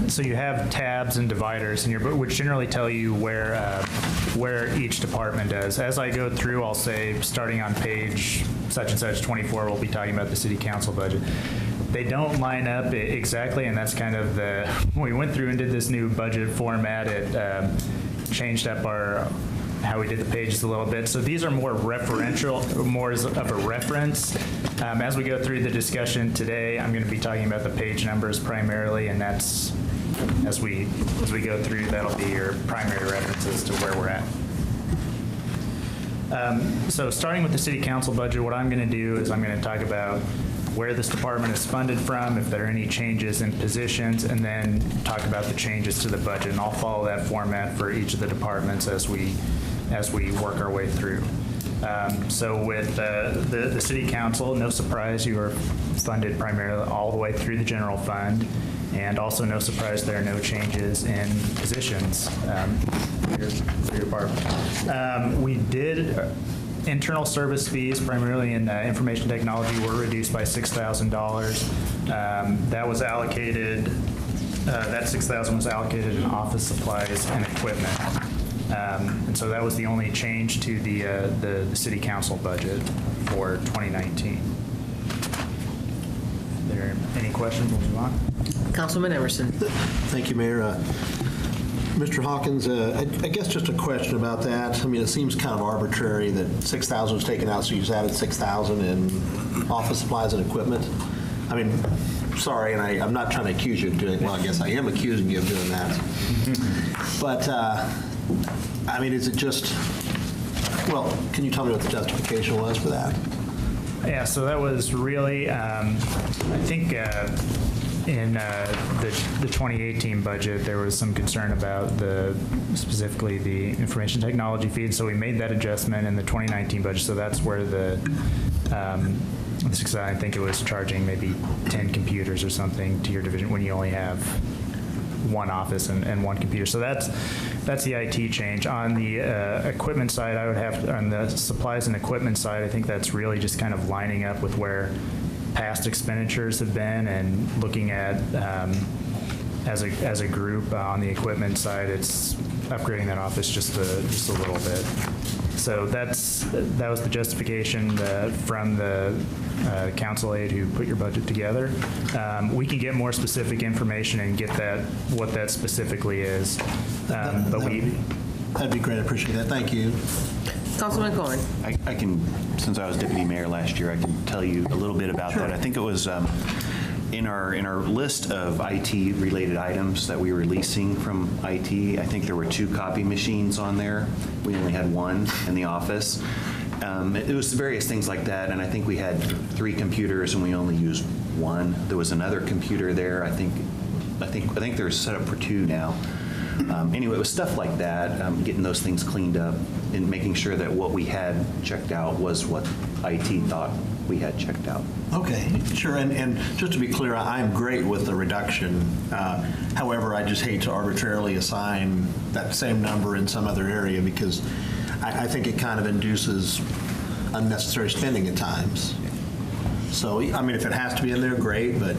So you have tabs and dividers in your book, which generally tell you where each department is. As I go through, I'll say, starting on page such and such 24, we'll be talking about the City Council budget. They don't line up exactly, and that's kind of when we went through and did this new budget format, changed up how we did the pages a little bit. So these are more referential, more of a reference. As we go through the discussion today, I'm going to be talking about the page numbers primarily, and that's, as we go through, that'll be your primary references to where we're at. So starting with the city council budget, what I'm going to do is I'm going to talk about where this department is funded from, if there are any changes in positions, and then talk about the changes to the budget. And I'll follow that format for each of the departments as we work our way through. So with the city council, no surprise, you are funded primarily all the way through the general fund, and also no surprise there are no changes in positions for your department. We did internal service fees, primarily in information technology, were reduced by $6,000. That was allocated. That $6,000 was allocated in office supplies and equipment. And so that was the only change to the city council budget for 2019. Are there any questions? We'll move on. Councilman Emerson. Thank you, Mayor. Mr. Hawkins, I guess just a question about that. I mean, it seems kind of arbitrary that 6,000 was taken out, so you just added 6,000 in office supplies and equipment. I mean, sorry, and I'm not trying to accuse you of doing, well, I guess I am accusing you of doing that. But, I mean, is it just, well, can you tell me what the justification was for that? Yeah, so that was really, I think in the 2018 budget, there was some concern about specifically the information technology feed, so we made that adjustment in the 2019 budget, so that's where I think it was charging maybe 10 computers or something to your division when you only have one office and one computer. So that's the IT change. On the equipment side, on the supplies and equipment side, I think that's really just kind of lining up with where past expenditures have been and looking at as a group on the equipment side, it's upgrading that office just a little bit. So that was the justification from the council aide who put your budget together. We can get more specific information and get what that specifically is. That'd be great. I appreciate that. Thank you. Councilman Cohen. I can, since I was deputy mayor last year, I can tell you a little bit about that. I think it was in our list of IT-related items that we were leasing from IT, I think there were 2 copy machines on there. We only had 1 in the office. It was various things like that, and I think we had 3 computers and we only used 1. There was another computer there. I think they're set up for 2 now. Anyway, it was stuff like that, getting those things cleaned up and making sure that what we had checked out was what IT thought we had checked out. Okay, sure. And just to be clear, I'm great with the reduction. However, I just hate to arbitrarily assign that same number in some other area because I think it kind of induces unnecessary spending at times. So, I mean, if it has to be in there, great, but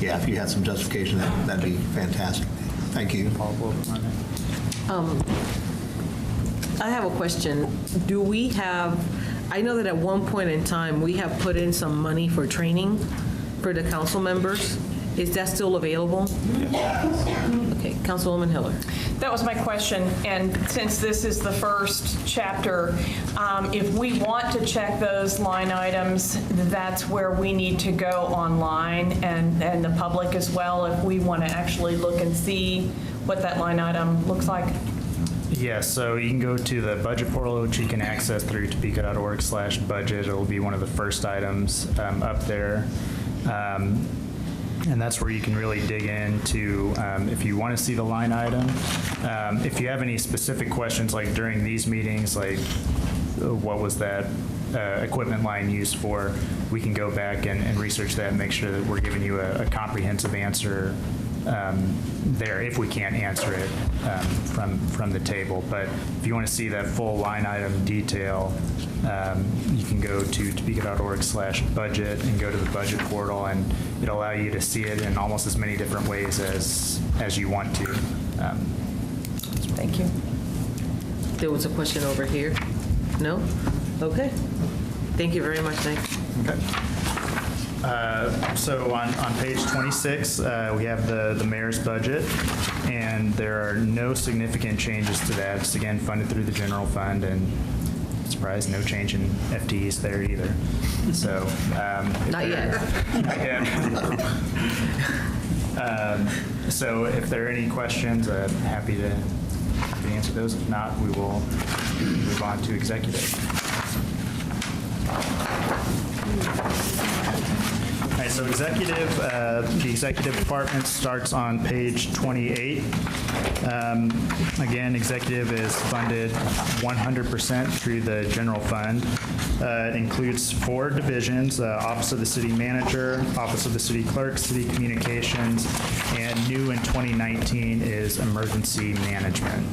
yeah, if you had some justification, that'd be fantastic. Thank you. I have a question. Do we have, I know that at one point in time, we have put in some money for training for the council members. Is that still available? Okay, Councilwoman Hiller. That was my question, and since this is the first chapter, if we want to check those line items, that's where we need to go online, and the public as well, if we want to actually look and see what that line item looks like. Yes, so you can go to the budget portal, which you can access through topeka.org/budget. It'll be one of the first items up there. And that's where you can really dig into if you want to see the line item. If you have any specific questions, like during these meetings, like what was that equipment line used for, we can go back and research that and make sure that we're giving you a comprehensive answer there, if we can't answer it from the table. But if you want to see that full line item detail, you can go to topeka.org/budget and go to the budget portal, and it'll allow you to see it in almost as many different ways as you want to. Thank you. There was a question over here. No? Okay. Thank you very much, Nick. Okay. So on page 26, we have the mayor's budget, and there are no significant changes to that. It's again funded through the general fund, and surprise, no change in FTEs there either. So. Not yet. Not yet. So if there are any questions, I'm happy to answer those. If not, we will move on to executive. All right, so executive, the executive department starts on page 28. Again, executive is funded 100% through the general fund. It includes 4 divisions: Office of the City Manager, Office of the City Clerk, City Communications, and new in 2019 is Emergency Management.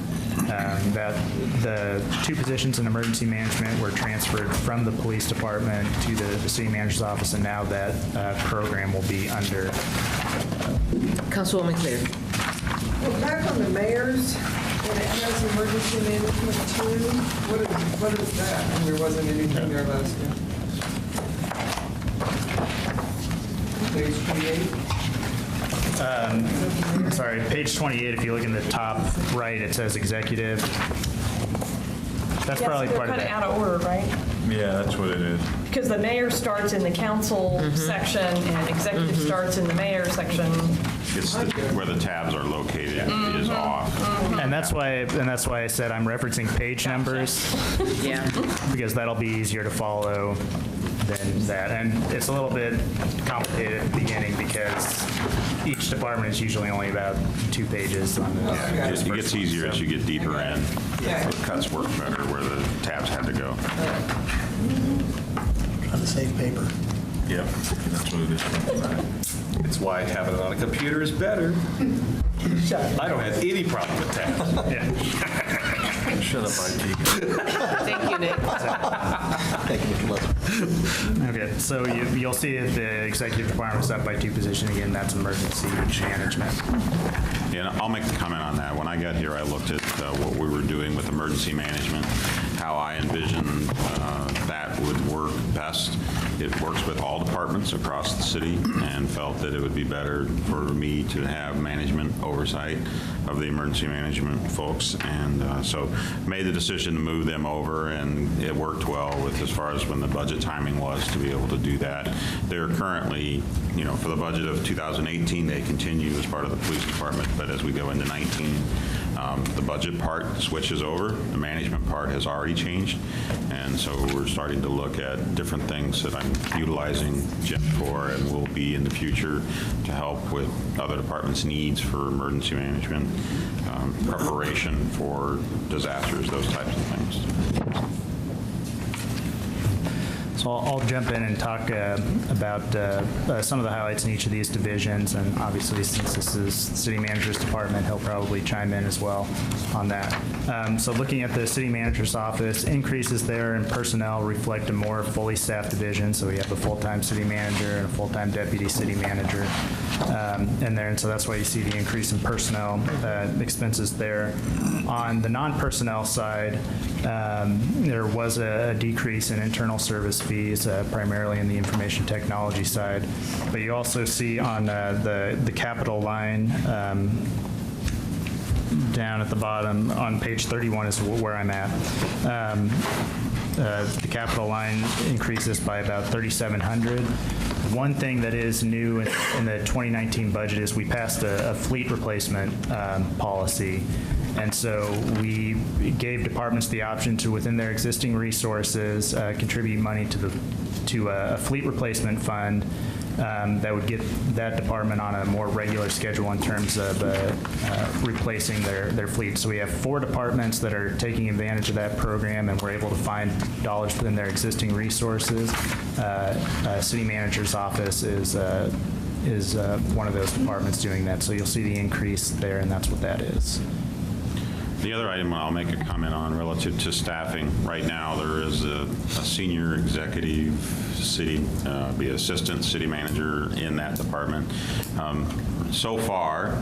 That the 2 positions in emergency management were transferred from the police department to the city manager's office, and now that program will be under. Councilwoman Claire. Well, back on the mayor's, and it has emergency management too, what is that? And there wasn't anything there last year. Page 28? Sorry, page 28, if you look in the top right, it says executive. That's probably part of They're it. kind of out of order, right? Yeah, that's what it is. Because the mayor starts in the council section, and executive starts in the mayor section. It's where the tabs are located is off. And that's why I said I'm referencing page numbers. Yeah. Because that'll be easier to follow than that. And it's a little bit complicated at the beginning because each department is usually only about 2 pages on the. Yeah, it gets easier as you get deeper in. The cuts work better where the tabs had to go. Trying to save paper. Yep, that's what it is. It's why having it on a computer is better. I don't have any problem with tabs. Yeah. Shut up, IT. Thank you, Nick. Thank you, Mr. Leslie. Okay, so you'll see that the executive department is up by 2 positions. Again, that's emergency management. Yeah, and I'll make a comment on that. When I got here, I looked at what we were doing with emergency management, how I envisioned that would work best. It works with all departments across the city and felt that it would be better for me to have management oversight of the emergency management folks. And so made the decision to move them over, and it worked well with as far as when the budget timing was to be able to do that. They're currently, for the budget of 2018, they continue as part of the police department, but as we go into 19, the budget part switches over. The management part has already changed, and so we're starting to look at different things that I'm utilizing Jim for and will be in the future to help with other departments' needs for emergency management, preparation for disasters, those types of things. So I'll jump in and talk about some of the highlights in each of these divisions, and obviously since this is the city manager's department, he'll probably chime in as well on that. So looking at the city manager's office, increases there in personnel reflect a more fully staffed division, so we have a full-time city manager and a full-time deputy city manager in there, and so that's why you see the increase in personnel expenses there. On the non-personnel side, there was a decrease in internal service fees, primarily in the information technology side. But you also see on the capital line down at the bottom on page 31 is where I'm at. The capital line increases by about $3,700. One thing that is new in the 2019 budget is we passed a fleet replacement policy. And so we gave departments the option to, within their existing resources, contribute money to a fleet replacement fund that would get that department on a more regular schedule in terms of replacing their fleet. So we have 4 departments that are taking advantage of that program, and we're able to find dollars within their existing resources. City manager's office is one of those departments doing that. So you'll see the increase there, and that's what that is. The other item I'll make a comment on relative to staffing. Right now, there is a senior executive city, be assistant city manager in that department. So far,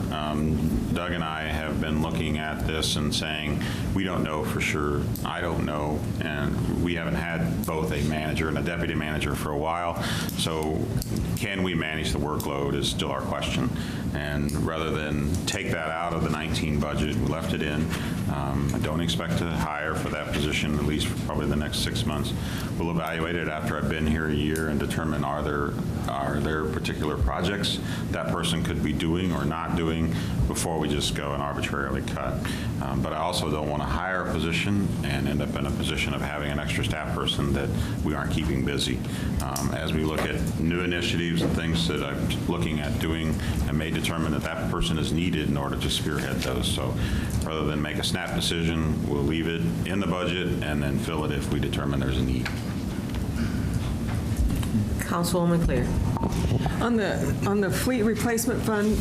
Doug and I have been looking at this and saying, we don't know for sure. I don't know. And we haven't had both a manager and a deputy manager for a while. So can we manage the workload is still our question. And rather than take that out of the 19 budget, we left it in. I don't expect to hire for that position, at least for probably the next 6 months. We'll evaluate it after I've been here a year and determine are there particular projects that person could be doing or not doing before we just go and arbitrarily cut. But I also don't want to hire a position and end up in a position of having an extra staff person that we aren't keeping busy. As we look at new initiatives and things that I'm looking at doing, I may determine that that person is needed in order to spearhead those. So rather than make a snap decision, we'll leave it in the budget and then fill it if we determine there's a need. Councilwoman Claire. On the fleet replacement fund,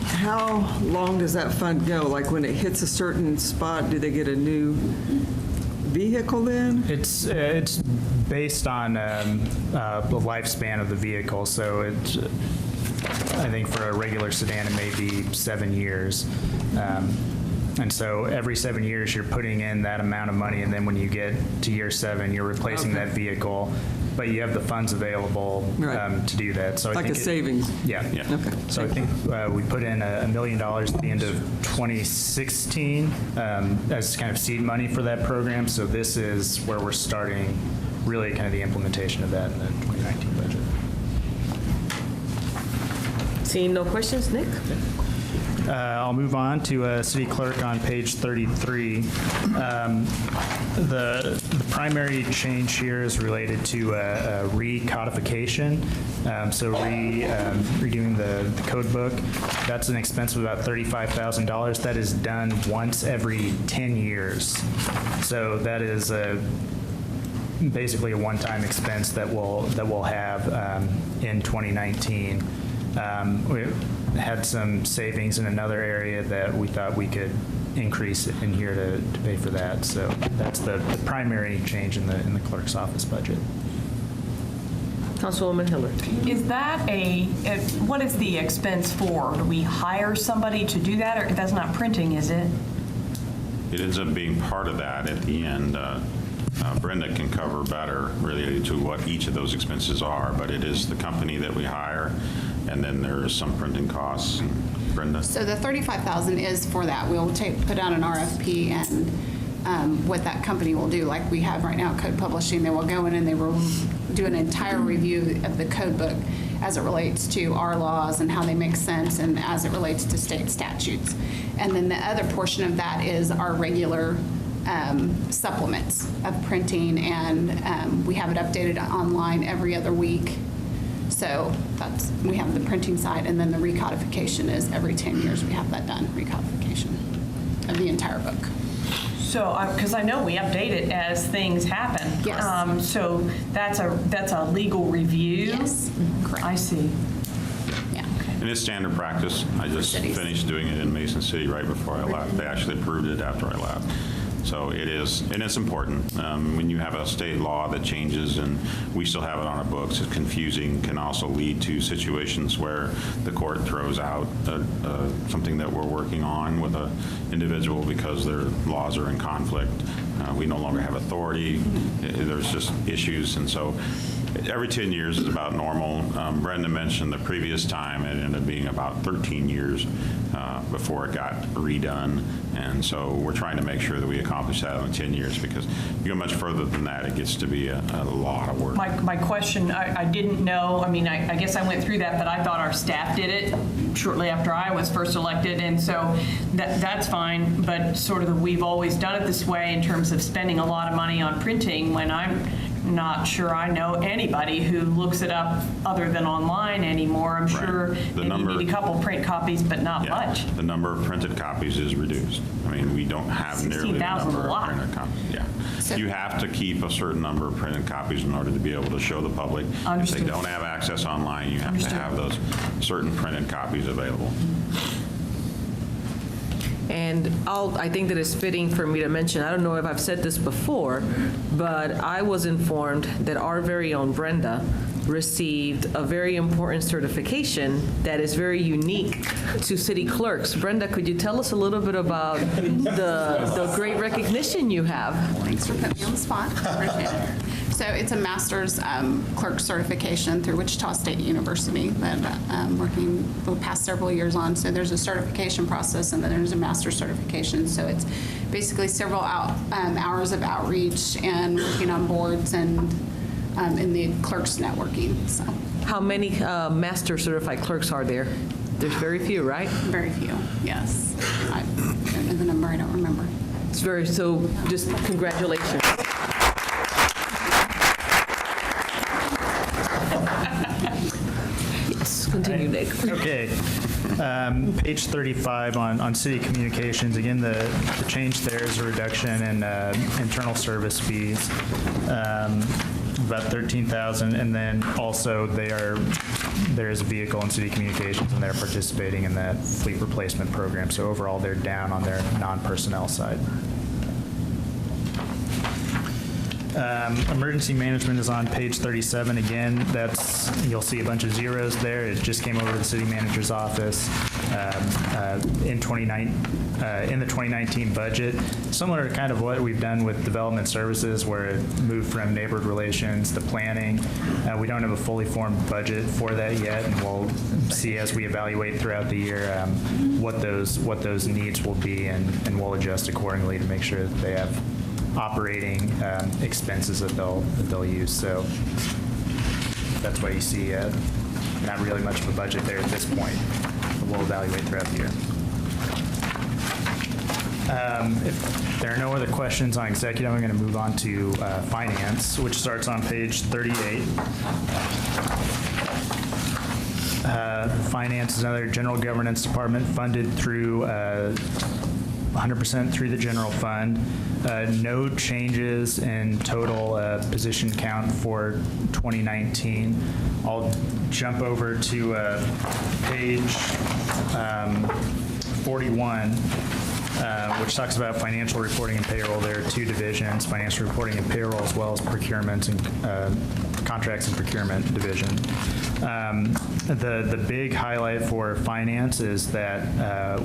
how long does that fund go? Like when it hits a certain spot, do they get a new vehicle then? It's based on the lifespan of the vehicle, so it's, I think for a regular sedan, it may be 7 years. And so every 7 years, you're putting in that amount of money, and then when you get to year 7, you're replacing that vehicle, but you have the funds available to do that. So I Like think a savings? Yeah. Okay. So I think we put in $1 million at the end of 2016 as kind of seed money for that program. So this is where we're starting really kind of the implementation of that in the 2019 budget. Seeing no questions, Nick? I'll move on to City Clerk on page 33. The primary change here is related to recodification. So redoing the code book. That's an expense of about $35,000. That is done once every 10 years. So that is basically a one-time expense that we'll have in 2019. We had some savings in another area that we thought we could increase in here to pay for that. So that's the primary change in the clerk's office budget. Councilwoman Hiller. Is that what is the expense for? Do we hire somebody to do that, or that's not printing, is it? It ends up being part of that at the end. Brenda can cover better related to what each of those expenses are, but it is the company that we hire, and then there's some printing costs. Brenda? So the $35,000 is for that. We'll put out an RFP, and what that company will do, like we have right now, Code Publishing, they will go in and they will do an entire review of the code book as it relates to our laws and how they make sense and as it relates to state statutes. And then the other portion of that is our regular supplements of printing, and we have it updated online every other week. So we have the printing side, and then the recodification is every 10 years we have that done, recodification of the entire book. So, because I know we update it as things happen. Yes. So that's a legal review? Yes, correct. I see. Yeah. And it's standard practice. I just finished doing it in Mason City right before I left. They actually approved it after I left. So it is, and it's important. When you have a state law that changes and we still have it on our books, it's confusing, can also lead to situations where the court throws out something that we're working on with an individual because their laws are in conflict. We no longer have authority. There's just issues, and so every 10 years is about normal. Brenda mentioned the previous time it ended up being about 13 years before it got redone, and so we're trying to make sure that we accomplish that in 10 years, because if you go much further than that, it gets to be a lot of work. My question, I didn't know, I mean, I guess I went through that, but I thought our staff did it shortly after I was first elected, and so that's fine, but sort of we've always done it this way in terms of spending a lot of money on printing, when I'm not sure I know anybody who looks it up other than online anymore. I'm sure maybe you need a couple print copies, but not much. The number of printed copies is reduced. I mean, we don't have nearly the 16,000 number a lot. of printed copies. Yeah. You have to keep a certain number of printed copies in order to be able to show the public. Understood. If they don't have access online, you have to have those certain printed copies available. And I think that it's fitting for me to mention, I don't know if I've said this before, but I was informed that our very own Brenda received a very important certification that is very unique to city clerks. Brenda, could you tell us a little bit about the great recognition you have? Thanks for putting me on the spot. Appreciate it. So it's a master's clerk certification through Wichita State University that I'm working for the past several years on. So there's a certification process and then there's a master's certification. So it's basically several hours of outreach and working on boards and in the clerks networking. So How many master certified clerks are there? There's very few, right? very few, yes. I don't know the number, I don't remember. It's very, so just congratulations. Yes, continue, Nick. Okay. Page 35 on city communications, again, the change there is a reduction in internal service fees, about $13,000, and then also there is a vehicle in city communications, and they're participating in that fleet replacement program. So overall, they're down on their non-personnel side. Emergency management is on page 37. Again, you'll see a bunch of zeros there. It just came over to the city manager's office in the 2019 budget. Similar to kind of what we've done with development services, where it moved from neighborhood relations to planning. We don't have a fully formed budget for that yet, and we'll see as we evaluate throughout the year what those needs will be, and we'll adjust accordingly to make sure that they have operating expenses that they'll use. So that's why you see not really much of a budget there at this point. But we'll evaluate throughout the year. If there are no other questions on executive, I'm going to move on to finance, which starts on page 38. Finance is another general governance department funded through 100% through the general fund. No changes in total position count for 2019. I'll jump over to page 41, which talks about financial reporting and payroll. There are two divisions, financial reporting and payroll, as well as procurement and contracts and procurement division. The big highlight for finance is that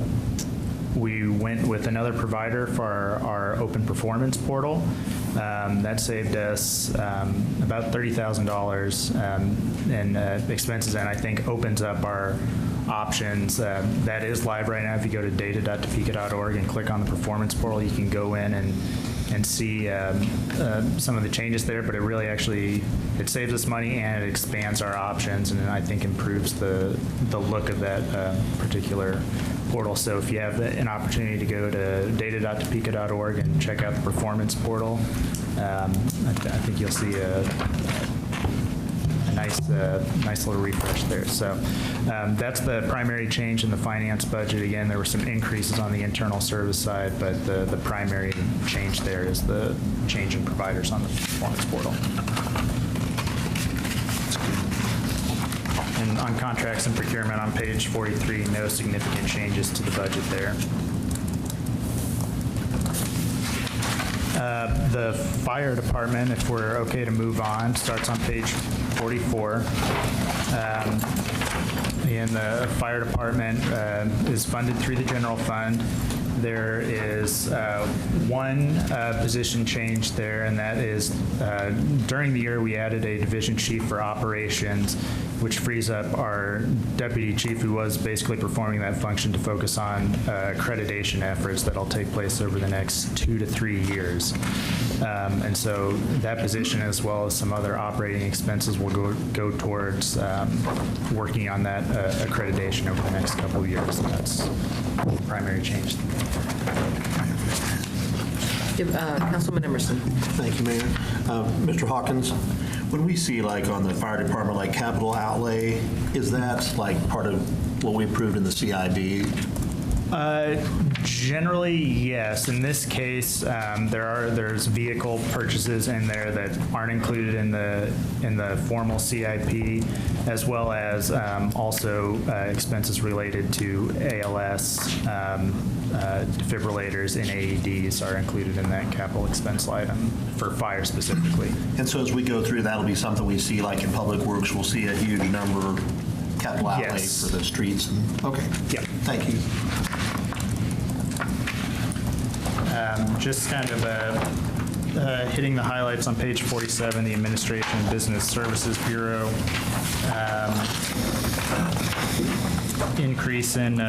we went with another provider for our open performance portal. That saved us about $30,000 in expenses, and I think opens up our options. That is live right now. If you go to data.topeka.org and click on the performance portal, you can go in and see some of the changes there, but it really it saves us money and it expands our options, and I think improves the look of that particular portal. So if you have an opportunity to go to data.topeka.org and check out the performance portal, I think you'll see a nice little refresh there. So that's the primary change in the finance budget. Again, there were some increases on the internal service side, but the primary change there is the change in providers on the performance portal. And on contracts and procurement on page 43, no significant changes to the budget there. The fire department, if we're okay to move on, starts on page 44. And the fire department is funded through the general fund. There is one position change there, and that is during the year we added a division chief for operations, which frees up our deputy chief, who was basically performing that function, to focus on accreditation efforts that'll take place over the next 2 to 3 years. And so that position, as well as some other operating expenses, will go towards working on that accreditation over the next couple of years. And that's the primary change. Councilman Emerson. Thank you, Mayor. Mr. Hawkins, when we see like on the fire department, like capital outlay, is that like part of what we approved in the CIB? Generally, yes. In this case, there's vehicle purchases in there that aren't included in the formal CIP, as well as also expenses related to ALS, defibrillators and AEDs are included in that capital expense item for fire specifically. And so as we go through, that'll be something we see, like in Public Works, we'll see a huge number capital outlay Yes. for the streets. Okay. Yep. Thank you. Just kind of hitting the highlights on page 47, the Administration and Business Services Bureau. Increase in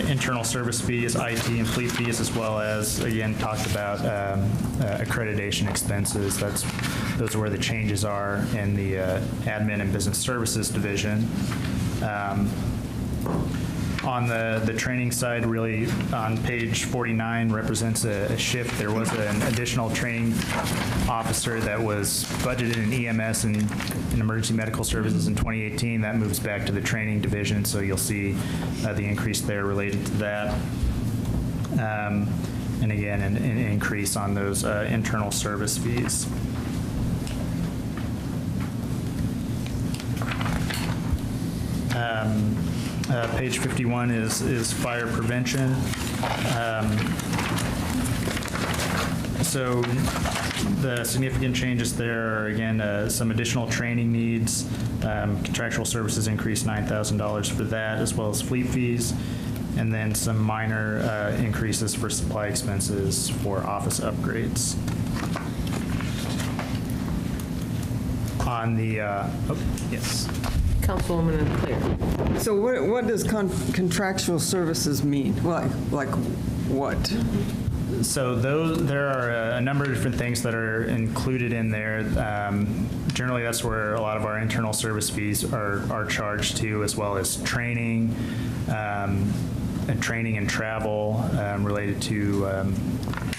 internal service fees, IT and fleet fees, as well as, again, talked about accreditation expenses. Those are where the changes are in the Admin and Business Services Division. On the training side, really, on page 49 represents a shift. There was an additional training officer that was budgeted in EMS and in emergency medical services in 2018. That moves back to the training division, so you'll see the increase there related to that. And again, an increase on those internal service fees. Page 51 is fire prevention. So the significant changes there are, again, some additional training needs. Contractual services increased $9,000 for that, as well as fleet fees, and then some minor increases for supply expenses for office upgrades. On the, yes. Councilwoman Claire. So what does contractual services mean? Like what? So there are a number of different things that are included in there. Generally, that's where a lot of our internal service fees are charged to, as well as training, and training and travel related to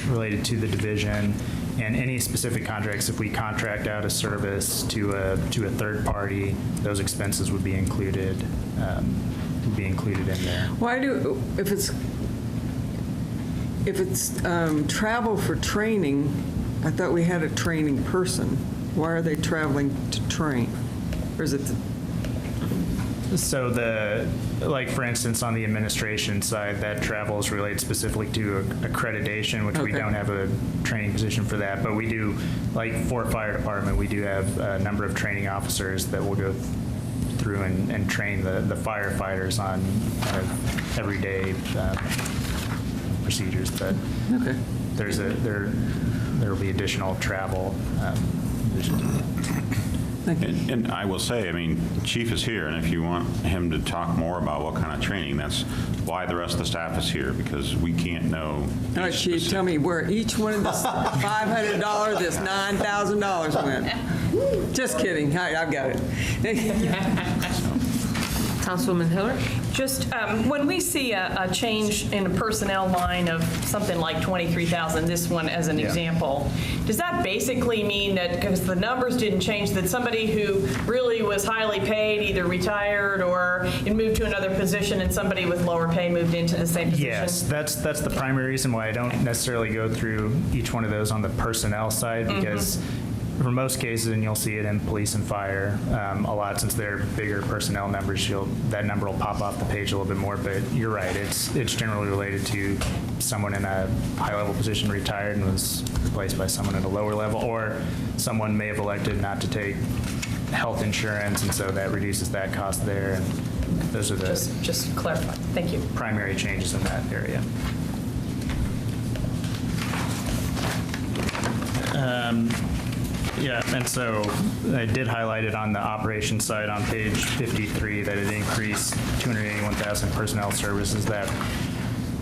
the division, and any specific contracts. If we contract out a service to a third party, those expenses would be included in there. Why do, if it's travel for training, I thought we had a training person. Why are they traveling to train? Or is it So like for instance, on the administration side, that travel is related specifically to accreditation, which we Okay. don't have a training position for that, but we do, like for fire department, we do have a number of training officers that will go through and train the firefighters on everyday procedures, but okay. there will be additional travel in addition to that. And I will say, I mean, Chief is here, and if you want him to talk more about what kind of training, that's why the rest of the staff is here, because we can't know. All right, Chief, tell me where each one of this $500, this $9,000 went. Just kidding. I've got it. Councilwoman Hiller? Just when we see a change in a personnel line of something like 23,000, this one as an example, does that basically mean that, because the numbers didn't change, that somebody who really was highly paid either retired or moved to another position and somebody with lower pay moved into the same position? Yes, that's the primary reason why I don't necessarily go through each one of those on the personnel side, because for most cases, and you'll see it in police and fire a lot, since they're bigger personnel numbers, that number will pop off the page a little bit more. But you're right, it's generally related to someone in a high-level position retired and was replaced by someone at a lower level, or someone may have elected not to take health insurance, and so that reduces that cost there. And those are the Just clarify. Thank you. primary changes in that area. Yeah, and so I did highlight it on the operations side on page 53 that it increased 281,000 personnel services. That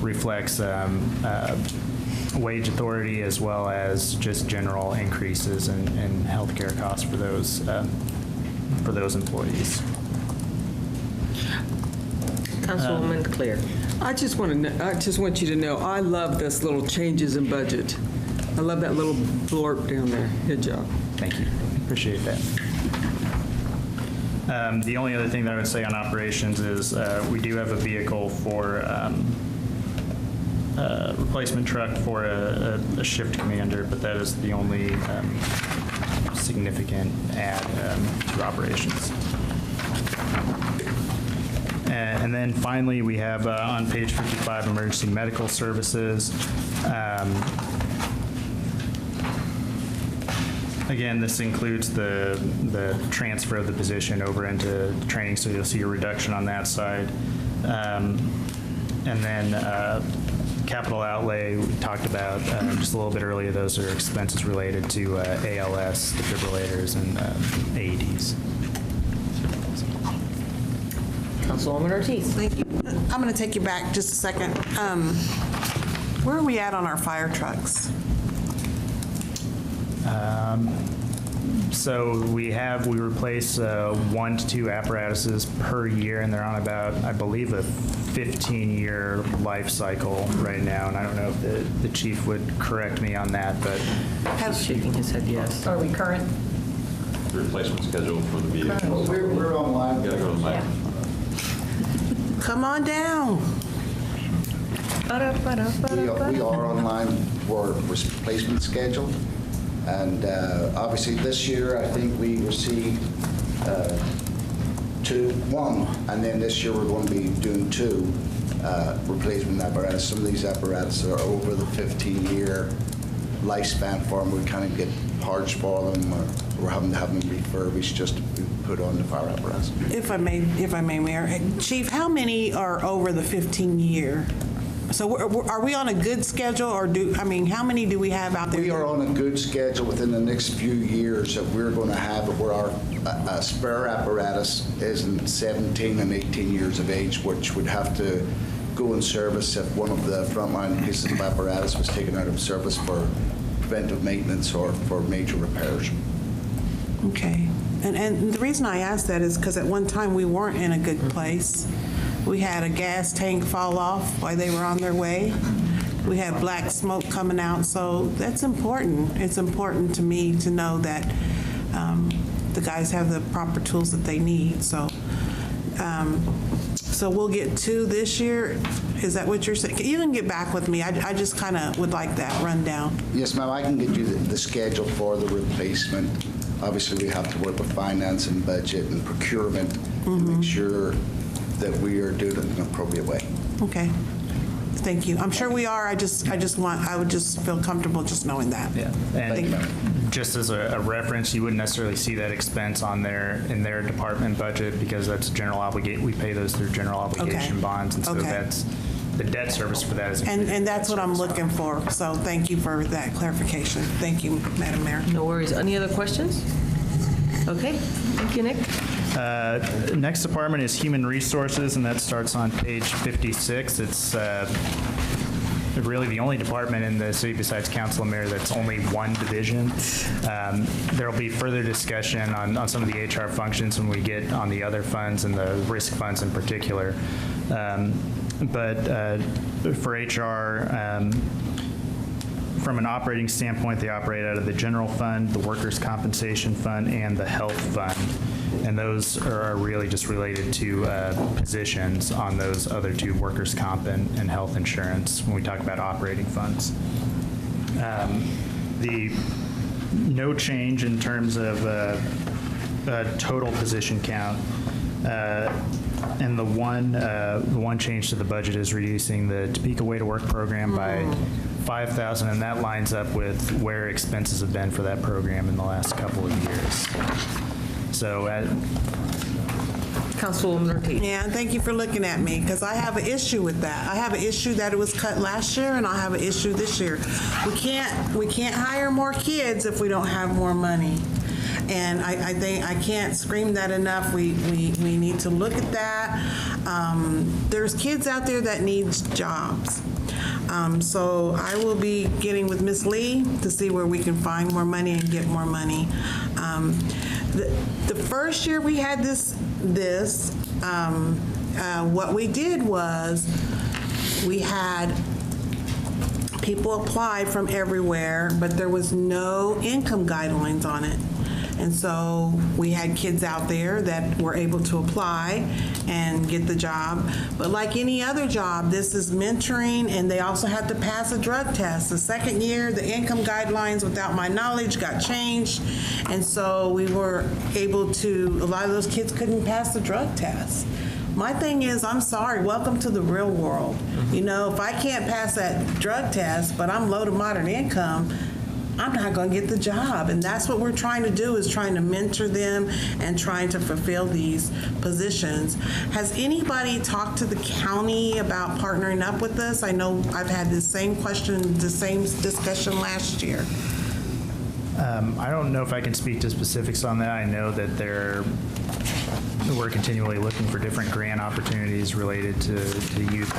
reflects wage authority as well as just general increases in healthcare costs for those employees. Councilwoman Claire. I just want you to know, I love this little changes in budget. I love that little blurb down there. Good job. Thank you. Appreciate that. The only other thing that I would say on operations is we do have a vehicle for replacement truck for a shift commander, but that is the only significant add to operations. And then finally, we have on page 55, emergency medical services. Again, this includes the transfer of the position over into training, so you'll see a reduction on that side. And then capital outlay, we talked about just a little bit earlier. Those are expenses related to ALS, defibrillators, and AEDs. Councilwoman Ortiz. Thank you. I'm going to take you back just a second. Where are we at on our fire trucks? So we replace 1 to 2 apparatuses per year, and they're on about, I believe, a 15-year life cycle right now. And I don't know if the chief would correct me on that, but He's shaking his head yes. Are we current? Replacement schedule for the vehicles. We're online. Gotta go to the microphone. Come on down. We are online for replacement schedule. And obviously this year, I think we received 1, and then this year we're going to be doing 2 replacement apparatus. Some of these apparatus are over the 15-year lifespan for them. We kind of get parts for them, or we're having to have them refurbished just to be put on the fire apparatus. If I may, Mayor. Chief, how many are over the 15-year? So are we on a good schedule, or how many do we have out there? We are on a good schedule within the next few years that we're going to have it where our spare apparatus is in 17 and 18 years of age, which would have to go in service if one of the frontline pieces of apparatus was taken out of service for preventive maintenance or for major repairs. Okay. And the reason I asked that is because at one time we weren't in a good place. We had a gas tank fall off while they were on their way. We had black smoke coming out, so that's important. It's important to me to know that the guys have the proper tools that they need. So we'll get 2 this year. Is that what you're saying? You can get back with me. I just kind of would like that rundown. Yes, ma'am, I can get you the schedule for the replacement. Obviously, we have to work with finance and budget and procurement to make sure that we are doing it in an appropriate way. Okay. Thank you. I'm sure we are. I would just feel comfortable just knowing that. Yeah. And just as a reference, you wouldn't necessarily see that expense in their department budget because that's general obligation. We pay those through general obligation bonds, and so that's the debt service for that is and that's what I'm looking for. So thank you for that clarification. Thank you, Madam Mayor. No worries. Any other questions? Okay. Thank you, Nick. Next department is Human Resources, and that starts on page 56. It's really the only department in the city besides council and mayor that's only one division. There will be further discussion on some of the HR functions when we get on the other funds and the risk funds in particular. But for HR, from an operating standpoint, they operate out of the general fund, the workers' compensation fund, and the health fund. And those are really just related to positions on those other 2, workers' comp and health insurance, when we talk about operating funds. No change in terms of total position count. And the one change to the budget is reducing the Topeka Way to Work program by 5,000, and that lines up with where expenses have been for that program in the last couple of years. So, Councilwoman Ortiz. Yeah, and thank you for looking at me, because I have an issue with that. I have an issue that it was cut last year, and I have an issue this year. We can't hire more kids if we don't have more money. And I think I can't scream that enough. We need to look at that. There's kids out there that need jobs. So I will be getting with Ms. Lee to see where we can find more money and get more money. The first year we had this, what we did was we had people apply from everywhere, but there was no income guidelines on it. And so we had kids out there that were able to apply and get the job. But like any other job, this is mentoring, and they also have to pass a drug test. The second year, the income guidelines, without my knowledge, got changed. And so we were able to, a lot of those kids couldn't pass the drug test. My thing is, I'm sorry, welcome to the real world. You know, if I can't pass that drug test, but I'm low to moderate income, I'm not going to get the job. And that's what we're trying to do, is trying to mentor them and trying to fulfill these positions. Has anybody talked to the county about partnering up with us? I know I've had the same question, the same discussion last year. I don't know if I can speak to specifics on that. I know that we're continually looking for different grant opportunities related to youth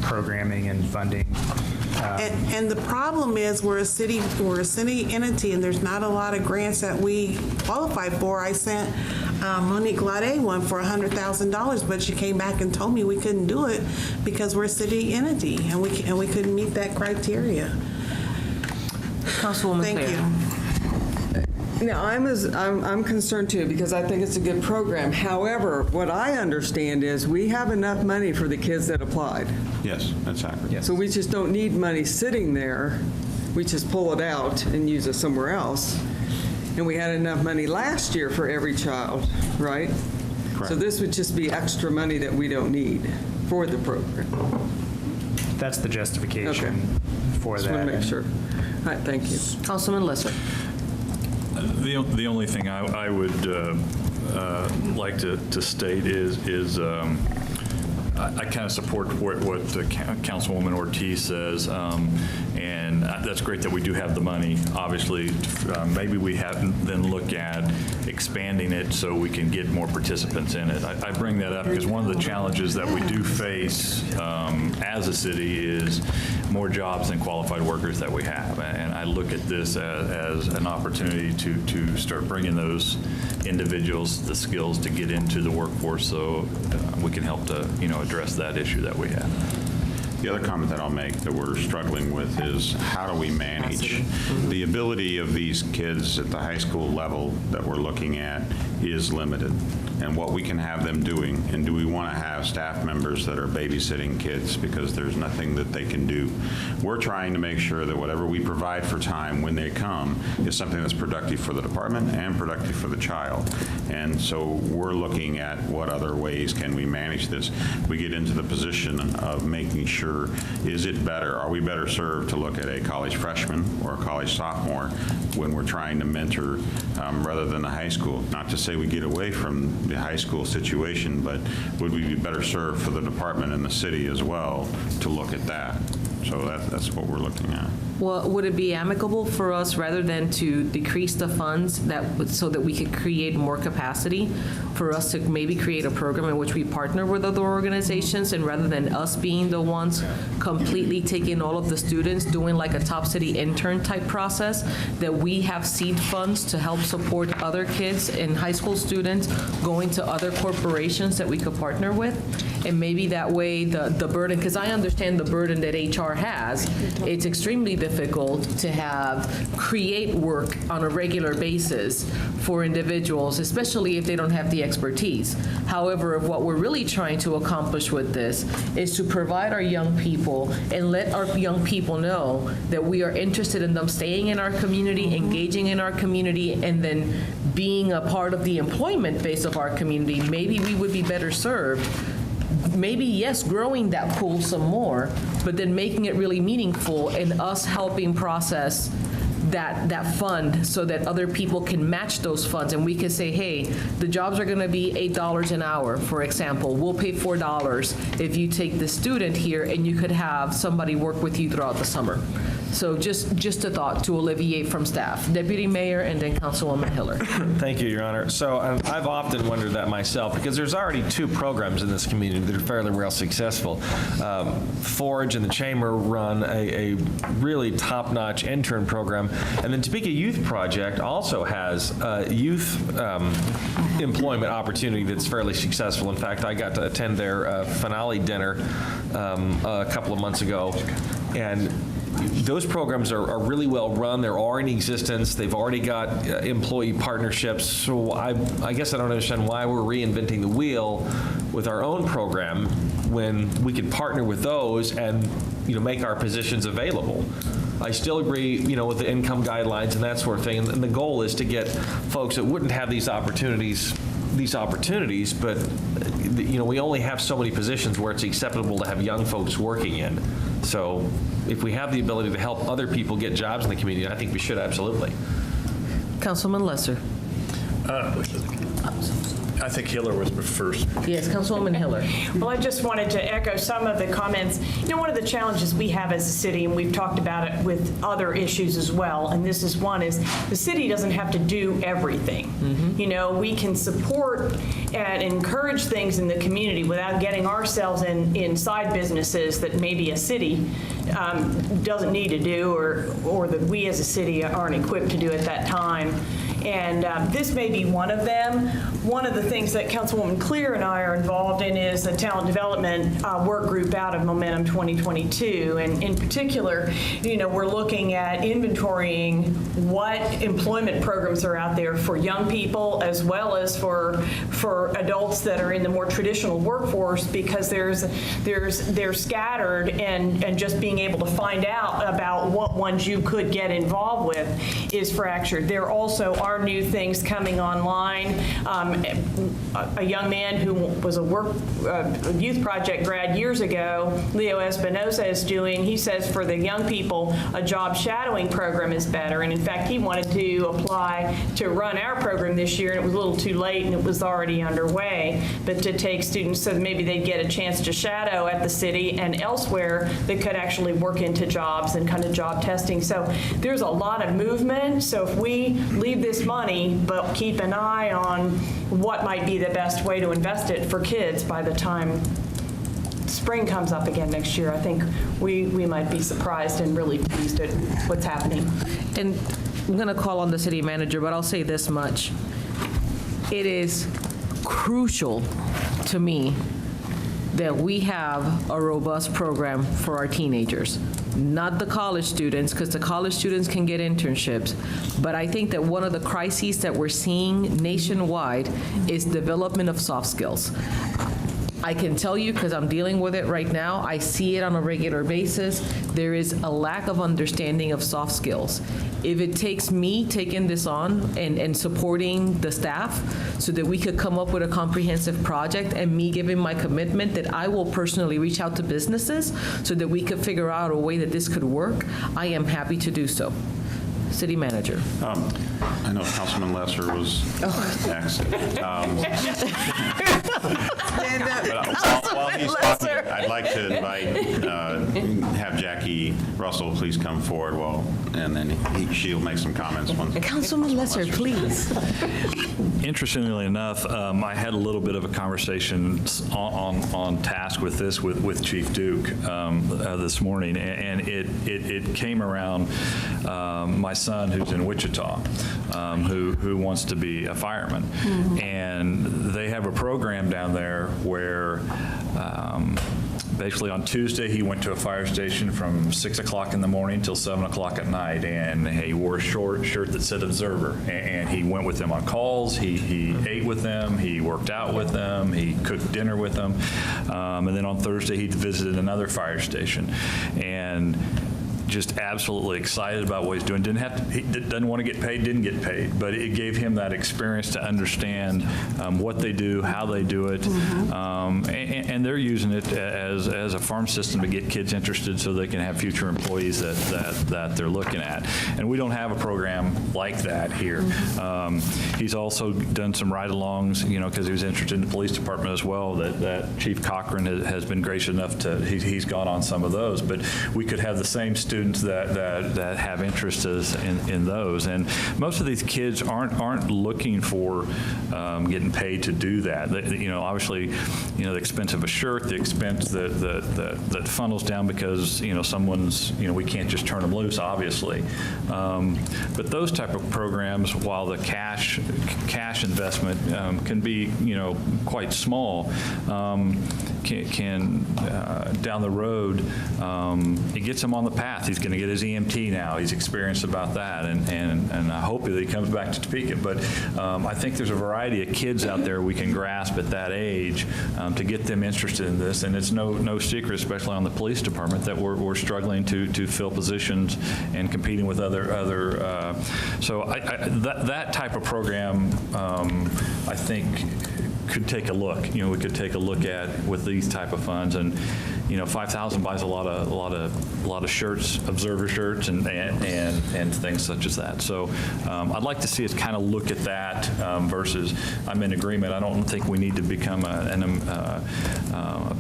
programming and funding. And the problem is, we're a city entity, and there's not a lot of grants that we qualify for. I sent Monique Lade one for $100,000, but she came back and told me we couldn't do it because we're a city entity, and we couldn't meet that criteria. Councilwoman Thank Claire. you. Now, I'm concerned too, because I think it's a good program. However, what I understand is we have enough money for the kids that applied. Yes, that's accurate. So we just don't need money sitting there. We just pull it out and use it somewhere else. And we had enough money last year for every child, right? Correct. So this would just be extra money that we don't need for the program. That's the justification for Just that. want to make sure. All right, thank you. Councilman Lesser. The only thing I would like to state is I kind of support what Councilwoman Ortiz says, and that's great that we do have the money. Obviously, maybe we haven't then look at expanding it so we can get more participants in it. I bring that up because one of the challenges that we do face as a city is more jobs than qualified workers that we have, and I look at this as an opportunity to start bringing those individuals the skills to get into the workforce, so we can help to address that issue that we have. The other comment that I'll make that we're struggling with is how do we manage the ability of these kids at the high school level that we're looking at is limited, and what we can have them doing, and do we want to have staff members that are babysitting kids because there's nothing that they can do. We're trying to make sure that whatever we provide for time when they come is something that's productive for the department and productive for the child, and so we're looking at what other ways can we manage this. We get into the position of making sure, is it better, are we better served to look at a college freshman or a college sophomore when we're trying to mentor rather than a high school? Not to say we get away from the high school situation, but would we be better served for the department and the city as well to look at that? So that's what we're looking at. Well, would it be amicable for us, rather than to decrease the funds so that we could create more capacity, for us to maybe create a program in which we partner with other organizations, and rather than us being the ones completely taking all of the students, doing like a Top City intern type process, that we have seed funds to help support other kids and high school students going to other corporations that we could partner with? And maybe that way the burden, because I understand the burden that HR has, it's extremely difficult to create work on a regular basis for individuals, especially if they don't have the expertise. However, if what we're really trying to accomplish with this is to provide our young people and let our young people know that we are interested in them staying in our community, engaging in our community, and then being a part of the employment base of our community, maybe we would be better served. Maybe, yes, growing that pool some more, but then making it really meaningful and us helping process that fund so that other people can match those funds. And we can say, hey, the jobs are going to be $8 an hour, for example. We'll pay $4 if you take the student here, and you could have somebody work with you throughout the summer. So just a thought to alleviate from staff. Deputy Mayor and then Councilwoman Hiller. Thank you, Your Honor. So I've often wondered that myself, because there's already two programs in this community that are fairly well successful. Forge and the Chamber run a really top-notch intern program, and then Topeka Youth Project also has youth employment opportunity that's fairly successful. In fact, I got to attend their finale dinner a couple of months ago, and those programs are really well run. They're already in existence. They've already got employee partnerships. So I guess I don't understand why we're reinventing the wheel with our own program when we could partner with those and make our positions available. I still agree, with the income guidelines and that sort of thing. And the goal is to get folks that wouldn't have these opportunities these opportunities, but, we only have so many positions where it's acceptable to have young folks working in. So if we have the ability to help other people get jobs in the community, I think we should, absolutely. Councilman Lesser. I think Hiller was first. Yes, Councilwoman Hiller. Well, I just wanted to echo some of the comments. One of the challenges we have as a city, and we've talked about it with other issues as well, and this is one, is the city doesn't have to do everything. We can support and encourage things in the community without getting ourselves in side businesses that maybe a city doesn't need to do, or that we as a city aren't equipped to do at that time. And this may be one of them. One of the things that Councilwoman Clear and I are involved in is a talent development work group out of Momentum 2022. And in particular, we're looking at inventorying what employment programs are out there for young people as well as for adults that are in the more traditional workforce, because they're scattered, and just being able to find out about what ones you could get involved with is fractured. There also are new things coming online. A young man who was a youth project grad years ago, Leo Espinosa, is doing, he says for the young people, a job shadowing program is better. And in fact, he wanted to apply to run our program this year, and it was a little too late, and it was already underway. But to take students so that maybe they'd get a chance to shadow at the city and elsewhere that could actually work into jobs and kind of job testing. So there's a lot of movement. So if we leave this money, but keep an eye on what might be the best way to invest it for kids by the time spring comes up again next year, I think we might be surprised and really pleased at what's happening. And I'm going to call on the city manager, but I'll say this much. It is crucial to me that we have a robust program for our teenagers. Not the college students, because the college students can get internships, but I think that one of the crises that we're seeing nationwide is development of soft skills. I can tell you, because I'm dealing with it right now, I see it on a regular basis, there is a lack of understanding of soft skills. If it takes me taking this on and supporting the staff so that we could come up with a comprehensive project, and me giving my commitment that I will personally reach out to businesses so that we could figure out a way that this could work, I am happy to do so. City manager. I know Councilman Lesser was next. But while he's talking, I'd like to invite, have Jackie Russell please come forward, and then she'll make some comments. Councilman Lesser, please. Interestingly enough, I had a little bit of a conversation on task with this with Chief Duke this morning, and it came around my son, who's in Wichita, who wants to be a fireman. And they have a program down there where basically on Tuesday he went to a fire station from 6 o'clock in the morning till 7 o'clock at night, and he wore a short shirt that said observer, and he went with them on calls, he ate with them, he worked out with them, he cooked dinner with them, and then on Thursday he visited another fire station, and just absolutely excited about what he's doing. He doesn't want to get paid, didn't get paid, but it gave him that experience to understand what they do, how they do it, and they're using it as a farm system to get kids interested so they can have future employees that they're looking at. And we don't have a program like that here. He's also done some ride-alongs, because he was interested in the police department as well, that Chief Cochran has been gracious enough to, he's gone on some of those, but we could have the same students that have interests in those. And most of these kids aren't looking for getting paid to do that. Obviously, the expense of a shirt, the expense that funnels down because, someone's, we can't just turn them loose, obviously. But those type of programs, while the cash investment can be, quite small, down the road, it gets him on the path. He's going to get his EMT now. He's experienced about that, and I hope that he comes back to Topeka. But I think there's a variety of kids out there we can grasp at that age to get them interested in this. And it's no secret, especially on the police department, that we're struggling to fill positions and competing with other. So that type of program, I think, could take a look. We could take a look at with these type of funds, and 5,000 buys a lot of shirts, observer shirts, and things such as that. So I'd like to see us kind of look at that versus. I'm in agreement. I don't think we need to become a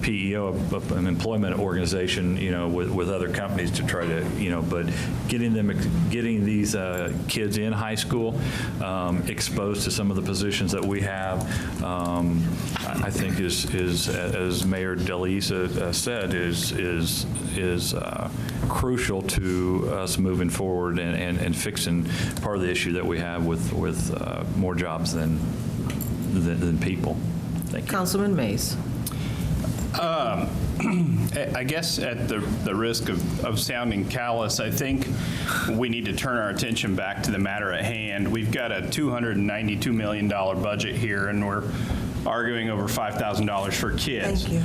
PEO, an employment organization, with other companies to try to, but getting these kids in high school exposed to some of the positions that we have. I think is as Mayor Delisa said, is crucial to us moving forward and fixing part of the issue that we have with more jobs than people. Thank you. Councilman Mays. I guess at the risk of sounding callous, I think we need to turn our attention back to the matter at hand. We've got a $292 million budget here, and we're arguing over $5,000 for kids. Thank you.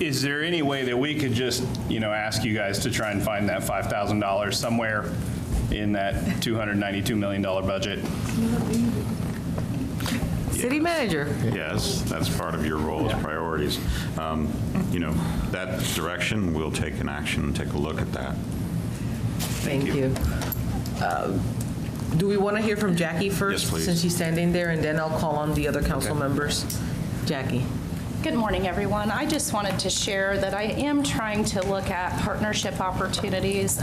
Is there any way that we could just, ask you guys to try and find that $5,000 somewhere in that $292 million budget? City Manager. Yes, that's part of your role as priorities. That direction, we'll take an action and take a look at that. Thank you. Do we want to hear from Jackie first? Yes, please. Since she's standing there, and then I'll call on the other council members. Jackie. Good morning, everyone. I just wanted to share that I am trying to look at partnership opportunities.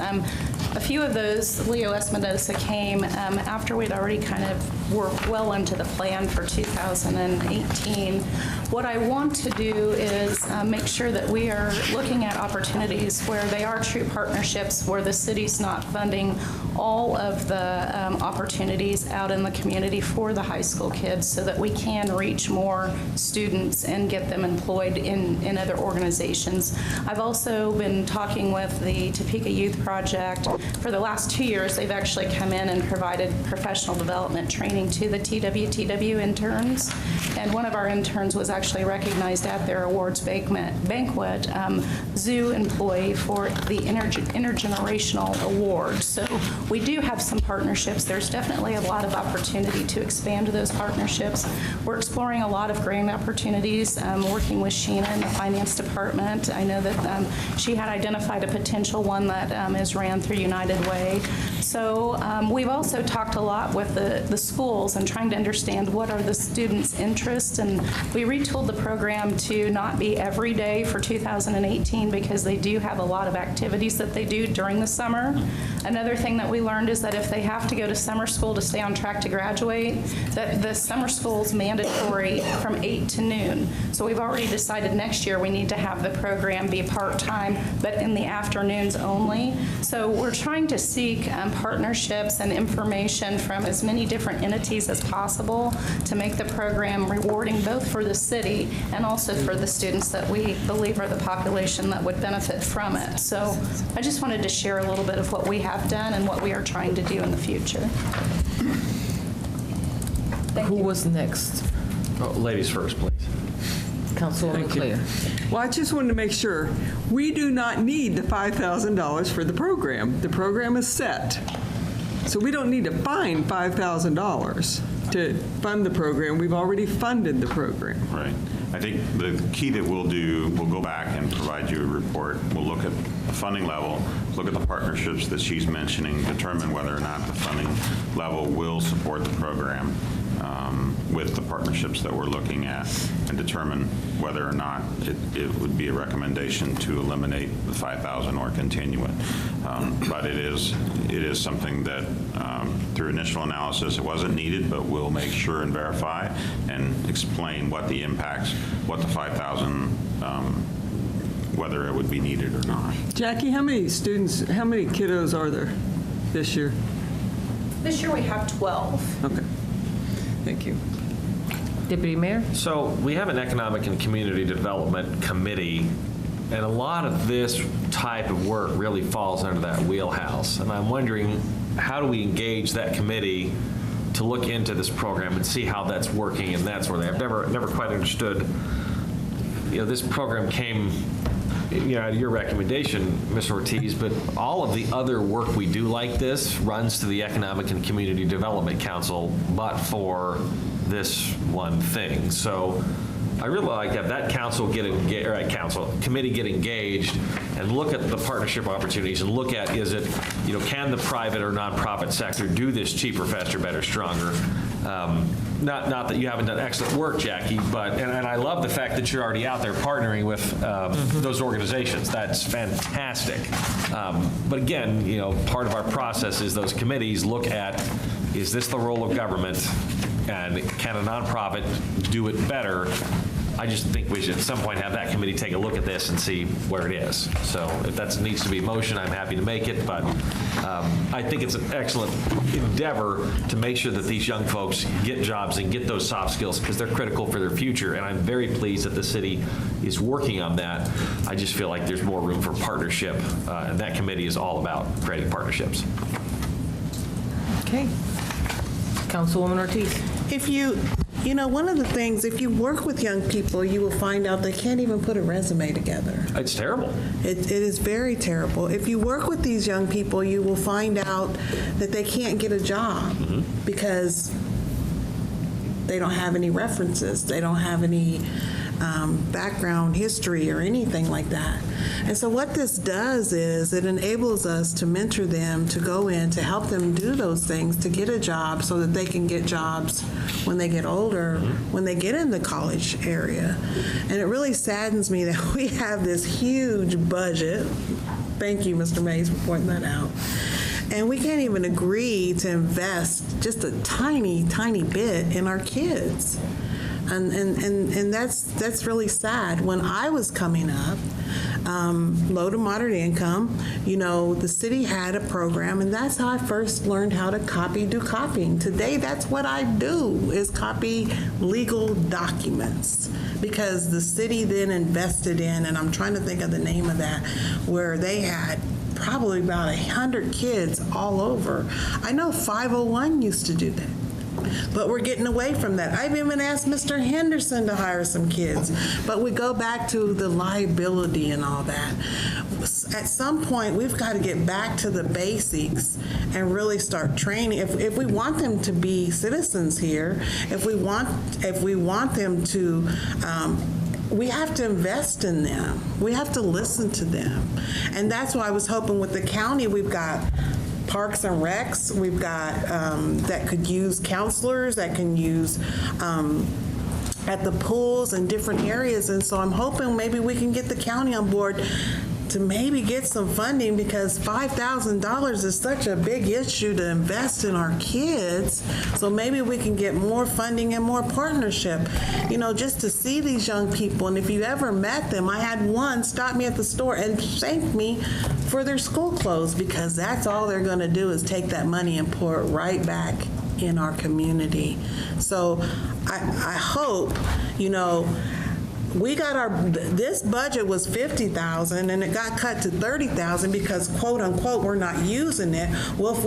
A few of those, Leo Espinosa came after we'd already kind of were well into the plan for 2018. What I want to do is make sure that we are looking at opportunities where they are true partnerships, where the city's not funding all of the opportunities out in the community for the high school kids, so that we can reach more students and get them employed in other organizations. I've also been talking with the Topeka Youth Project. For the last 2 years, they've actually come in and provided professional development training to the TWTW interns, and one of our interns was actually recognized at their awards banquet, zoo employee for the intergenerational award. So we do have some partnerships. There's definitely a lot of opportunity to expand those partnerships. We're exploring a lot of grant opportunities, working with Sheena in the finance department. I know that she had identified a potential one that is ran through United Way. So we've also talked a lot with the schools and trying to understand what are the students' interests, and we retooled the program to not be every day for 2018 because they do have a lot of activities that they do during the summer. Another thing that we learned is that if they have to go to summer school to stay on track to graduate, that the summer school is mandatory from 8 to noon. So we've already decided next year we need to have the program be part-time, but in the afternoons only. So we're trying to seek partnerships and information from as many different entities as possible to make the program rewarding both for the city and also for the students that we believe are the population that would benefit from it. So I just wanted to share a little bit of what we have done and what we are trying to do in the future. Who was next? Oh, ladies first, please. Councilwoman Claire. Well, I just wanted to make sure, we do not need the $5,000 for the program. The program is set. So we don't need to find $5,000 to fund the program. We've already funded the program. Right. I think the key that we'll do, we'll go back and provide you a report. We'll look at the funding level, look at the partnerships that she's mentioning, determine whether or not the funding level will support the program with the partnerships that we're looking at, and determine whether or not it would be a recommendation to eliminate the 5,000 or continue it. But it is something that through initial analysis, it wasn't needed, but we'll make sure and verify and explain what the impacts, what the 5,000, whether it would be needed or not. Jackie, how many kiddos are there this year? This year we have 12. Okay. Thank you. Deputy Mayor? So we have an Economic and Community Development Committee, and a lot of this type of work really falls under that wheelhouse. And I'm wondering, how do we engage that committee to look into this program and see how that's working and that sort of thing? I've never quite understood, this program came, out of your recommendation, Ms. Ortiz, but all of the other work we do like this runs to the Economic and Community Development Council, but for this one thing. So I really like to have that committee get engaged and look at the partnership opportunities and look at, can the private or nonprofit sector do this cheaper, faster, better, stronger? Not that you haven't done excellent work, Jackie, but, and I love the fact that you're already out there partnering with those organizations. That's fantastic. But again, part of our process is those committees look at, is this the role of government? And can a nonprofit do it better? I just think we should at some point have that committee take a look at this and see where it is. So if that needs to be a motion, I'm happy to make it, but I think it's an excellent endeavor to make sure that these young folks get jobs and get those soft skills because they're critical for their future, and I'm very pleased that the city is working on that. I just feel like there's more room for partnership, and that committee is all about creating partnerships. Okay. Councilwoman Ortiz. One of the things, if you work with young people, you will find out they can't even put a resume together. It's terrible. It is very terrible. If you work with these young people, you will find out that they can't get a job because they don't have any references. They don't have any background history or anything like that. And so what this does is it enables us to mentor them, to go in, to help them do those things, to get a job so that they can get jobs when they get older, when they get in the college area. And it really saddens me that we have this huge budget. Thank you, Mr. Mays, for pointing that out. And we can't even agree to invest just a tiny, tiny bit in our kids. And that's really sad. When I was coming up, low to moderate income, the city had a program, and that's how I first learned how to do copying. Today, that's what I do, is copy legal documents, because the city then invested in, and I'm trying to think of the name of that, where they had probably about 100 kids all over. I know 501 used to do that. But we're getting away from that. I've even asked Mr. Henderson to hire some kids. But we go back to the liability and all that. At some point, we've got to get back to the basics and really start training. If we want them to be citizens here, if we want them to, we have to invest in them. We have to listen to them. And that's why I was hoping with the county, we've got Parks and Recs, we've got that could use counselors, that can use at the pools and different areas. And so I'm hoping maybe we can get the county on board to maybe get some funding, because $5,000 is such a big issue to invest in our kids. So maybe we can get more funding and more partnership, just to see these young people. And if you ever met them, I had one stop me at the store and thank me for their school clothes, because that's all they're going to do is take that money and pour it right back in our community. So I hope, we got this budget was $50,000 and it got cut to $30,000 because quote unquote we're not using it. Well, if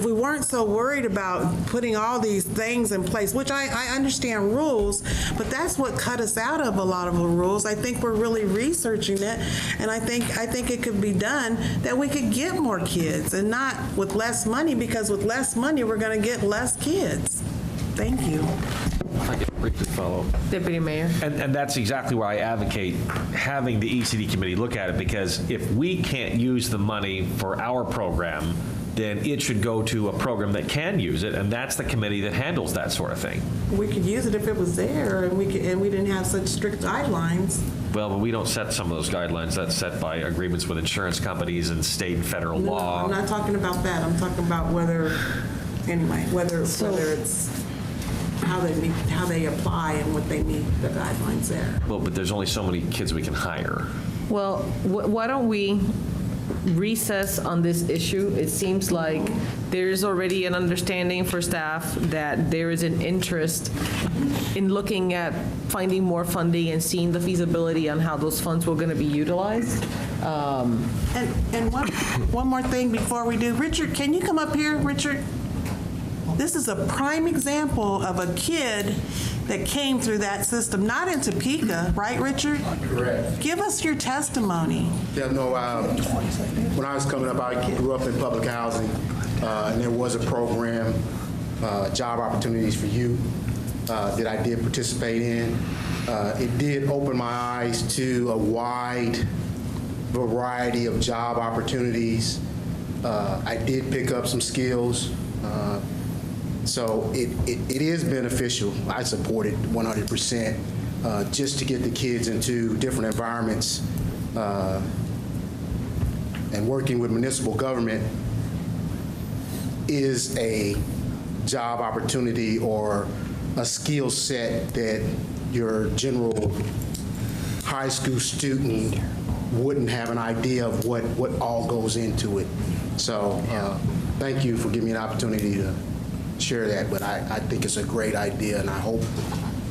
we weren't so worried about putting all these things in place, which I understand rules, but that's what cut us out of a lot of the rules. I think we're really researching it, and I think it could be done that we could get more kids, and not with less money, because with less money we're going to get less kids. Thank you. If I could briefly follow. Deputy Mayor. And that's exactly why I advocate having the ECD committee look at it, because if we can't use the money for our program, then it should go to a program that can use it, and that's the committee that handles that sort of thing. We could use it if it was there, and we didn't have such strict guidelines. Well, but we don't set some of those guidelines. That's set by agreements with insurance companies and state and federal law. I'm not talking about that. I'm talking about whether it's how they apply and what they need, the guidelines there. Well, but there's only so many kids we can hire. Well, why don't we recess on this issue. It seems like there is already an understanding for staff that there is an interest in looking at finding more funding and seeing the feasibility on how those funds were going to be utilized. And one more thing before we do. Richard, can you come up here, Richard? This is a prime example of a kid that came through that system, not in Topeka, right, Richard? Correct. Give us your testimony. Yeah, no, when I was coming up, I grew up in public housing, and there was a program, Job Opportunities for Youth, that I did participate in. It did open my eyes to a wide variety of job opportunities. I did pick up some skills. So it is beneficial. I support it 100%, just to get the kids into different environments, and working with municipal government is a job opportunity or a skill set that your general high school student wouldn't have an idea of what all goes into it. So thank you for giving me an opportunity to share that, but I think it's a great idea, and I hope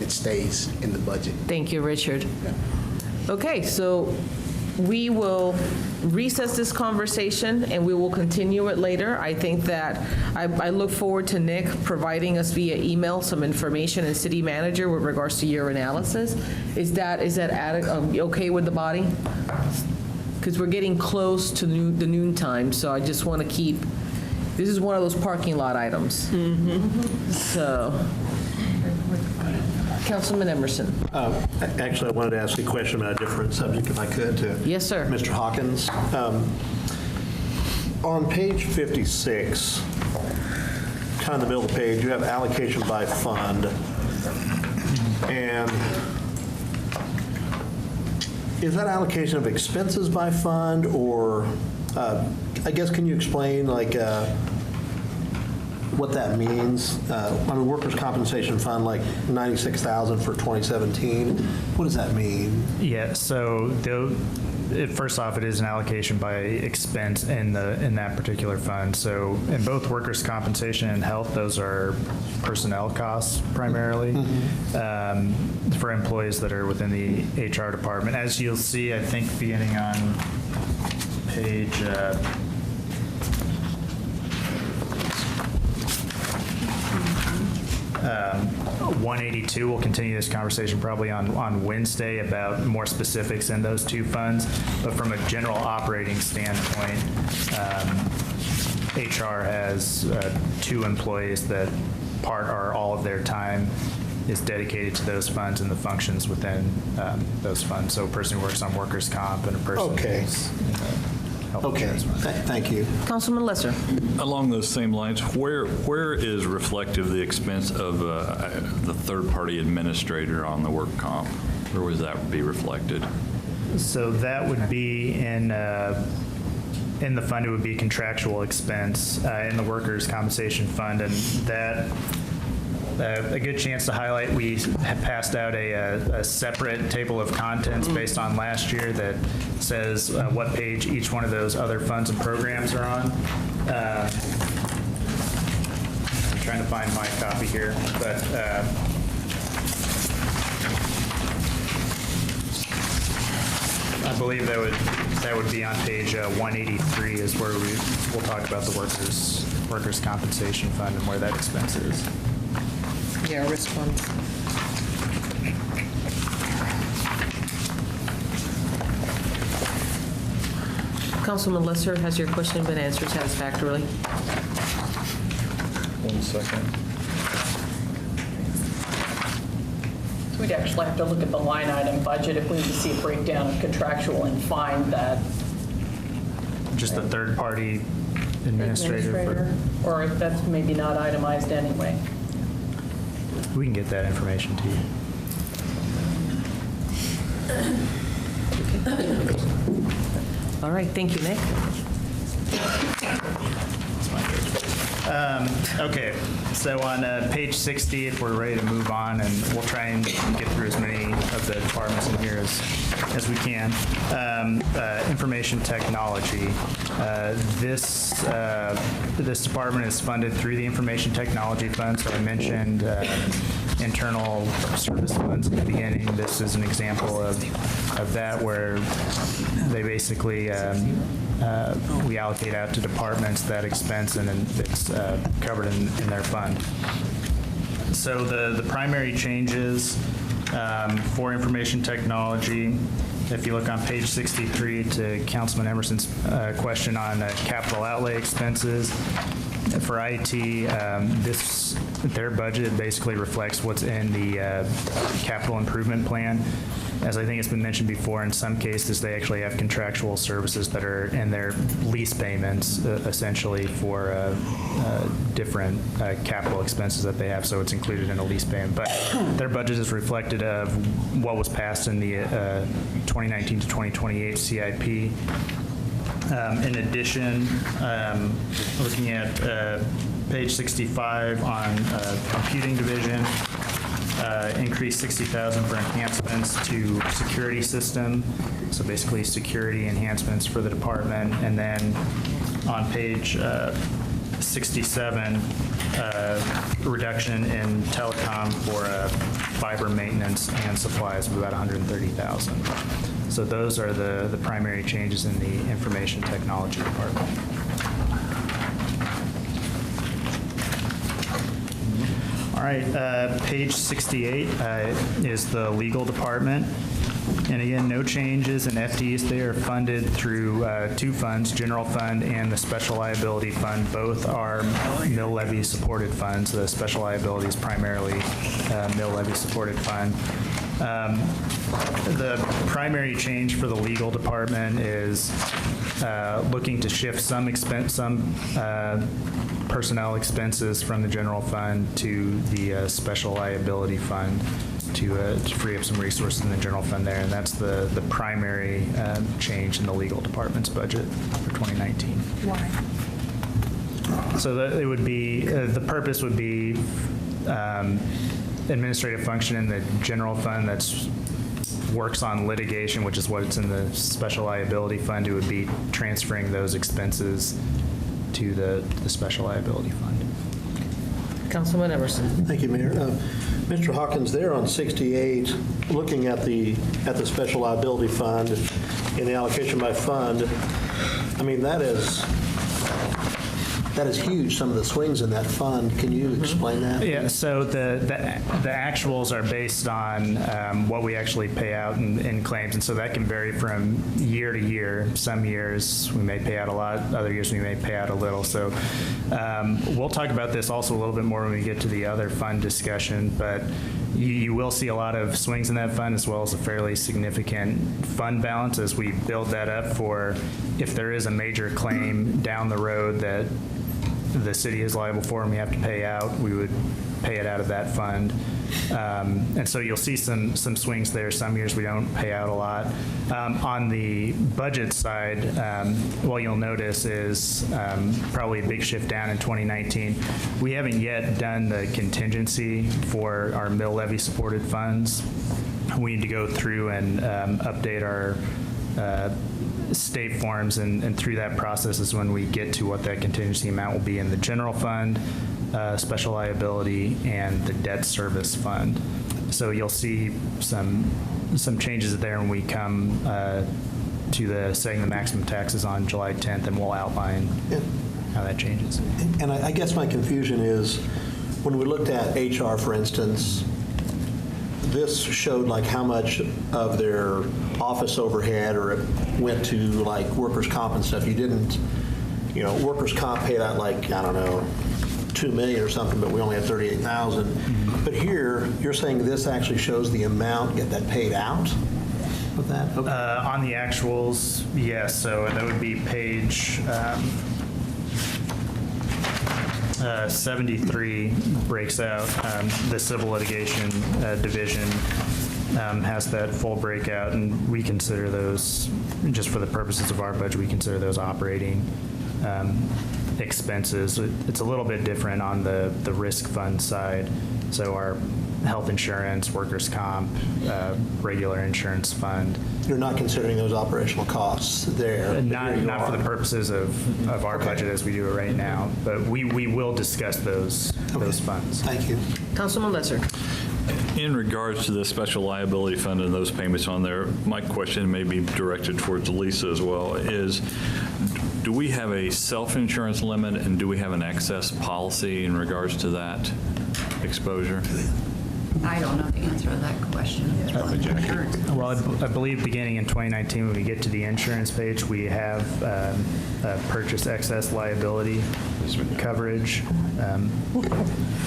it stays in the budget. Thank you, Richard. Okay, so we will recess this conversation, and we will continue it later. I think that I look forward to Nick providing us via email some information and city manager with regards to your analysis. Is that okay with the body? Because we're getting close to the noon time, so I just want to keep. This is one of those parking lot items. So, Councilman Emerson. Actually, I wanted to ask you a question about a different subject, if I could, to Yes, sir. Mr. Hawkins. On page 56, kind of the middle of the page, you have allocation by fund. And is that allocation of expenses by fund, or I guess, can you explain what that means? I mean, workers' compensation fund, like 96,000 for 2017. What does that mean? Yeah, so first off, it is an allocation by expense in that particular fund. So in both workers' compensation and health, those are personnel costs primarily for employees that are within the HR department. As you'll see, I think beginning on page 182. We'll continue this conversation probably on Wednesday about more specifics in those two funds. But from a general operating standpoint, HR has 2 employees that part or all of their time is dedicated to those funds and the functions within those funds. So a person who works on workers' comp and a person who's health insurance. Thank you. Councilman Lesser. Along those same lines, where is reflective the expense of the third-party administrator on the work comp? Where would that be reflected? So that would be in the fund. It would be contractual expense in the workers' compensation fund, and that a good chance to highlight. We have passed out a separate table of contents based on last year that says what page each one of those other funds and programs are on. I'm trying to find my copy here, but I believe that would be on page 183 is where we'll talk about the workers' compensation fund and where that expense is. Yeah, risk fund. Councilman Lesser, has your question been answered satisfactorily? 1 second. So we'd actually have to look at the line item budget if we need to see a breakdown of contractual and find that Just the third-party administrator. or that's maybe not itemized anyway. We can get that information to you. All right, thank you, Nick. Okay, so on page 60, if we're ready to move on, and we'll try and get through as many of the departments in here as we can. Information technology. This department is funded through the Information Technology Fund, so I mentioned internal service funds at the beginning. This is an example of that, where they basically we allocate out to departments that expense, and then it's covered in their fund. So the primary changes for information technology, if you look on page 63 to Councilman Emerson's question on capital outlay expenses, for IT, their budget basically reflects what's in the capital improvement plan. As I think it's been mentioned before, in some cases, they actually have contractual services that are in their lease payments, essentially, for different capital expenses that they have, so it's included in a lease payment. But their budget is reflected of what was passed in the 2019 to 2028 CIP. In addition, looking at page 65 on computing division, increased $60,000 for enhancements to security system, so basically security enhancements for the department. And then on page 67, reduction in telecom for fiber maintenance and supplies of about $130,000. So those are the primary changes in the information technology department. All right, page 68 is the legal department. And again, no changes in FTEs. They are funded through two funds, general fund and the special liability fund. Both are mill levy supported funds. The special liability is primarily mill levy supported fund. The primary change for the legal department is looking to shift some personnel expenses from the general fund to the special liability fund to free up some resources in the general fund there, and that's the primary change in the legal department's budget for 2019. Why? So that it would be, the purpose would be administrative function in the general fund that's works on litigation, which is what's in the special liability fund. It would be transferring those expenses to the special liability fund. Councilman Emerson. Thank you, Mayor. Mr. Hawkins, there on 68, looking at the special liability fund and the allocation by fund, I mean, that is huge, some of the swings in that fund. Can you explain that? Yeah, so the actuals are based on what we actually pay out in claims, and so that can vary from year to year. Some years we may pay out a lot, other years we may pay out a little. So we'll talk about this also a little bit more when we get to the other fund discussion, but you will see a lot of swings in that fund, as well as a fairly significant fund balance as we build that up for if there is a major claim down the road that the city is liable for and we have to pay out, we would pay it out of that fund. And so you'll see some swings there. Some years we don't pay out a lot. On the budget side, what you'll notice is probably a big shift down in 2019. We haven't yet done the contingency for our mill levy supported funds. We need to go through and update our state forms, and through that process is when we get to what that contingency amount will be in the general fund, special liability, and the debt service fund. So you'll see some changes there when we come to the setting the maximum taxes on July 10th, and we'll outline how that changes. And I guess my confusion is, when we looked at HR, for instance, this showed like how much of their office overhead, or it went to like workers' comp and stuff. You didn't, workers' comp paid out like, I don't know, $2 million or something, but we only had $38,000. But here, you're saying this actually shows the amount that paid out of that? Okay. On the actuals, yes. So that would be page 73 breaks out. The civil litigation division has that full breakout, and we consider those, just for the purposes of our budget, we consider those operating expenses. It's a little bit different on the risk fund side. So our health insurance, workers' comp, regular insurance fund. You're not considering those operational costs there? Not for the purposes of our budget as we do it right now, but we will discuss those funds. Thank you. Councilman Lesser. In regards to the special liability fund and those payments on there, my question may be directed towards Lisa as well, is do we have a self-insurance limit and do we have an excess policy in regards to that exposure? I don't know the answer to that question. Well, I believe beginning in 2019, when we get to the insurance page, we have purchase excess liability coverage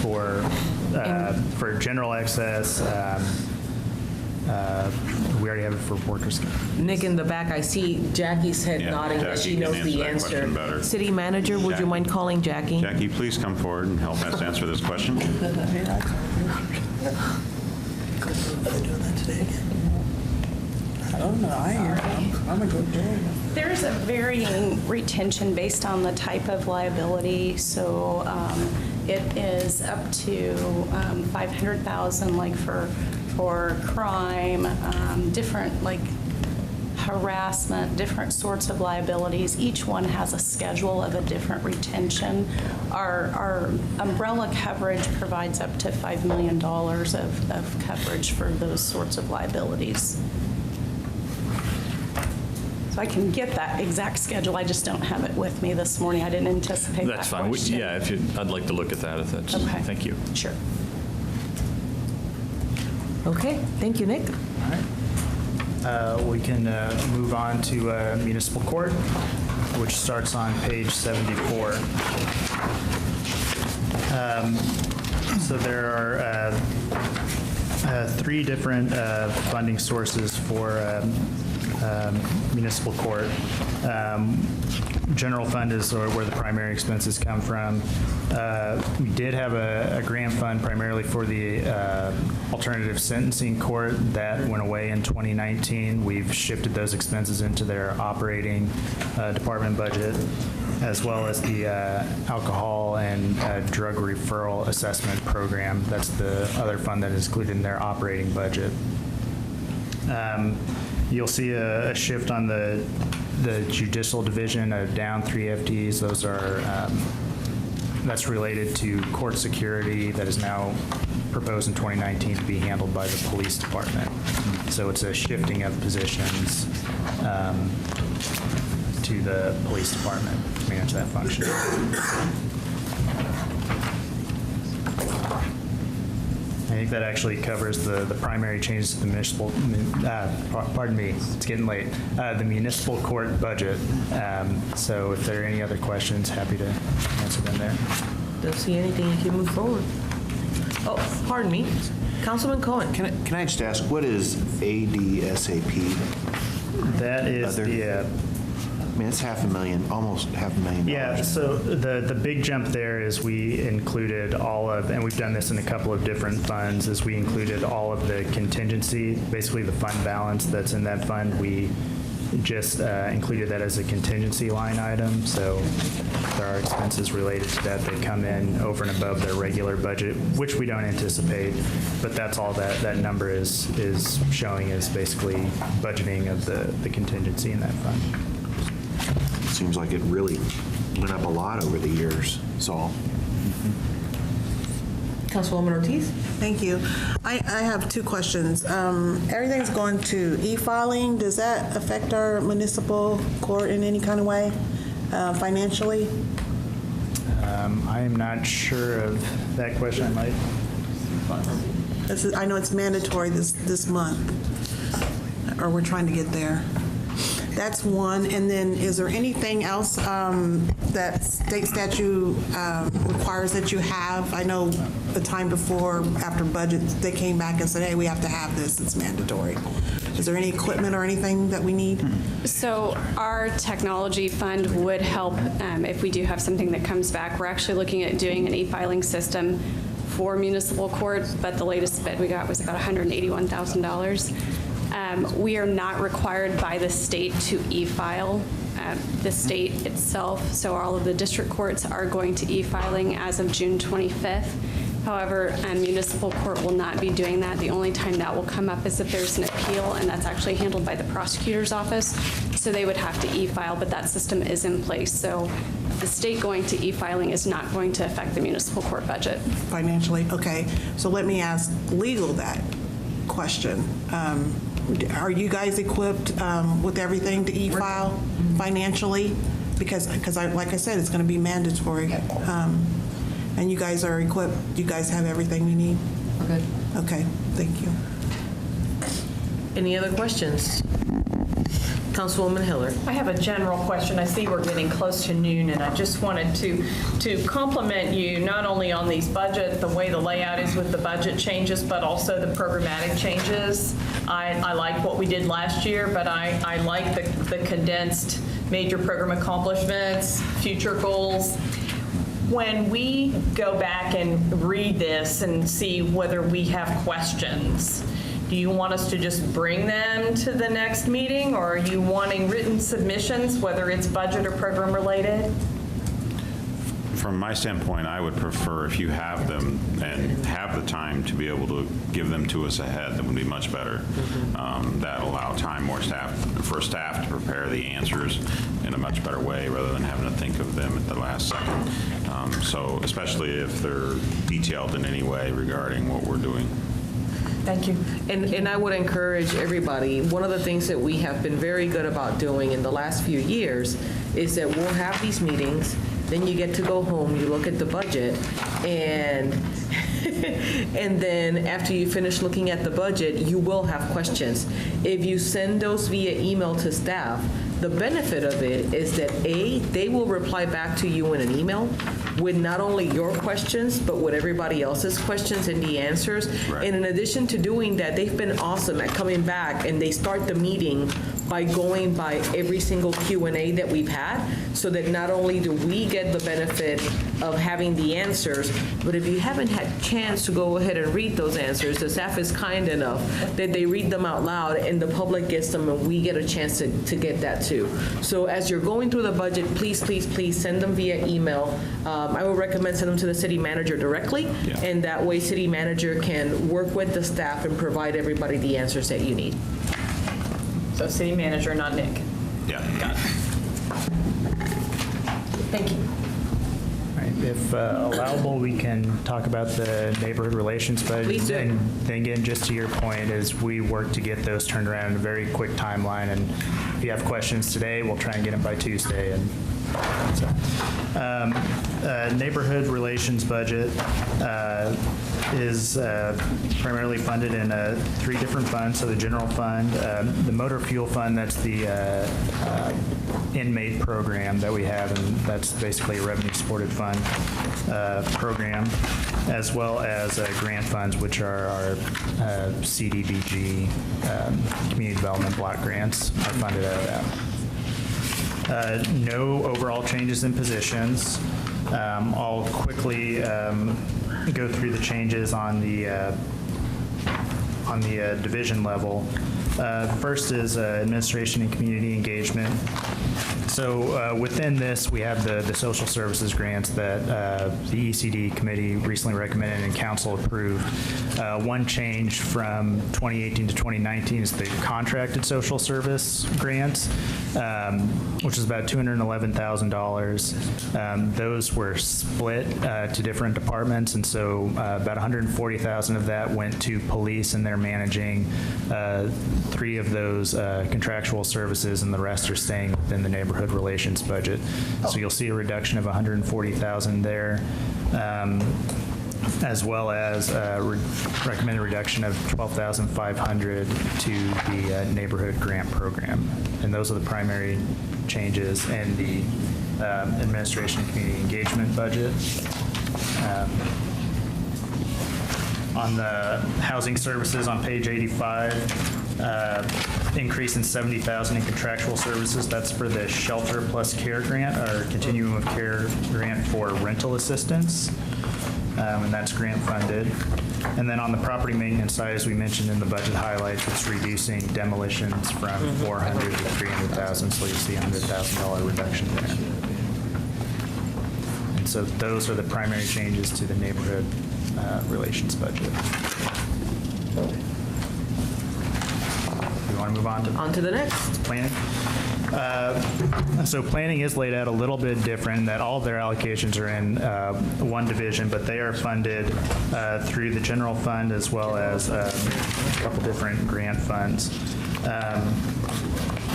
for general excess. We already have it for workers' comp. Nick, in the back, I see Jackie's head Yeah, nodding that Jackie she can knows answer the that answer. question better. City Manager, would you Jack- mind calling Jackie? Jackie, please come forward and help us answer this question. I don't know. I'm a good girl. There's a varying retention based on the type of liability, so it is up to $500,000, like for crime, different like harassment, different sorts of liabilities. Each one has a schedule of a different retention. Our umbrella coverage provides up to $5 million of coverage for those sorts of liabilities. So I can get that exact schedule, I just don't have it with me this morning. I didn't anticipate that That's fine. question. Yeah, I'd like to look at that if that's, Okay. thank you. Sure. Okay, thank you, Nick. We can move on to municipal court, which starts on page 74. So there are three different funding sources for municipal court. General fund is where the primary expenses come from. We did have a grant fund primarily for the alternative sentencing court that went away in 2019. We've shifted those expenses into their operating department budget, as well as the alcohol and drug referral assessment program. That's the other fund that is included in their operating budget. You'll see a shift on the judicial division of down 3 FTEs. Those are that's related to court security that is now proposed in 2019 to be handled by the police department. So it's a shifting of positions to the police department to manage that function. I think that actually covers the primary changes to the municipal, pardon me, it's getting late, the municipal court budget. So if there are any other questions, happy to answer them there. Don't see anything, you can move forward. Oh, pardon me. Councilman Cohen. Can I just ask, what is ADSAP? That is I mean, it's $500,000, almost $500,000. Yeah, so the big jump there is we included all of, and we've done this in a couple of different funds, is we included all of the contingency, basically the fund balance that's in that fund. We just included that as a contingency line item, so there are expenses related to that that come in over and above their regular budget, which we don't anticipate, but that's all that number is showing, is basically budgeting of the contingency in that fund. Seems like it really went up a lot over the years, so. Councilwoman Ortiz? Thank you. I have two questions. Everything's going to e-filing. Does that affect our municipal court in any kind of way financially? I am not sure of that question. I might. I know it's mandatory this month, or we're trying to get there. That's one. And then is there anything else that state statute requires that you have? I know the time before, after budget, they came back and said, hey, we have to have this. It's mandatory. Is there any equipment or anything that we need? So our technology fund would help if we do have something that comes back. We're actually looking at doing an e-filing system for municipal court, but the latest bid we got was about $181,000. We are not required by the state to e-file the state itself. So all of the district courts are going to e-filing as of June 25th. However, municipal court will not be doing that. The only time that will come up is if there's an appeal, and that's actually handled by the prosecutor's office. So they would have to e-file, but that system is in place. So the state going to e-filing is not going to affect the municipal court budget. Financially, okay. So let me ask legal that question. Are you guys equipped with everything to e-file financially? Because like I said, it's going to be mandatory. And you guys are equipped? You guys have everything you need? We're good. Okay, thank you. Any other questions? Councilwoman Hiller. I have a general question. I see we're getting close to noon, and I just wanted to compliment you not only on these budget, the way the layout is with the budget changes, but also the programmatic changes. I like what we did last year, but I like the condensed major program accomplishments, future goals. When we go back and read this and see whether we have questions, do you want us to just bring them to the next meeting, or are you wanting written submissions, whether it's budget or program related? From my standpoint, I would prefer if you have them and have the time to be able to give them to us ahead. That would be much better. That allow time for staff to prepare the answers in a much better way rather than having to think of them at the last second. So especially if they're detailed in any way regarding what we're doing. Thank you. And I would encourage everybody, one of the things that we have been very good about doing in the last few years is that we'll have these meetings, then you get to go home, you look at the budget, and and then after you finish looking at the budget, you will have questions. If you send those via email to staff, the benefit of it is that A, they will reply back to you in an email with not only your questions, but with everybody else's questions and the answers. Right. And in addition to doing that, they've been awesome at coming back, and they start the meeting by going by every single Q&A that we've had, so that not only do we get the benefit of having the answers, but if you haven't had a chance to go ahead and read those answers, the staff is kind enough that they read them out loud and the public gets them, and we get a chance to get that too. So as you're going through the budget, please, please, please send them via email. I would recommend send them to the city manager directly, and that way city manager can work with the staff and provide everybody the answers that you need. So city manager, not Nick. Yeah. Got it. Thank you. All right, if allowable, we can talk about the neighborhood relations budget. Please do. And then again, just to your point, is we work to get those turned around in a very quick timeline. And if you have questions today, we'll try and get them by Tuesday. And so, neighborhood relations budget is primarily funded in 3 different funds. So the general fund, the motor fuel fund, that's the inmate program that we have, and that's basically a revenue supported fund program, as well as grant funds, which are our CDBG community development block grants are funded out of that. No overall changes in positions. I'll quickly go through the changes on the division level. First is administration and community engagement. So within this, we have the social services grants that the ECD committee recently recommended and council approved. One change from 2018 to 2019 is the contracted social service grants, which is about $211,000. Those were split to different departments, and so about $140,000 of that went to police, and they're managing 3 of those contractual services, and the rest are staying within the neighborhood relations budget. So you'll see a reduction of $140,000 there, as well as recommended reduction of $12,500 to the neighborhood grant program. And those are the primary changes in the administration and community engagement budget. On the housing services on page 85, increase in $70,000 in contractual services. That's for the Shelter Plus Care Grant, or Continuum of Care Grant for rental assistance. and that's grant funded. And then on the property maintenance side, as we mentioned in the budget highlights, it's reducing demolitions from 400 to 300,000, so you see a $100,000 reduction there. And so those are the primary changes to the neighborhood relations budget. You want to move on to? On to the next. Planning. So planning is laid out a little bit different, that all of their allocations are in one division, but they are funded through the general fund as well as a couple different grant funds.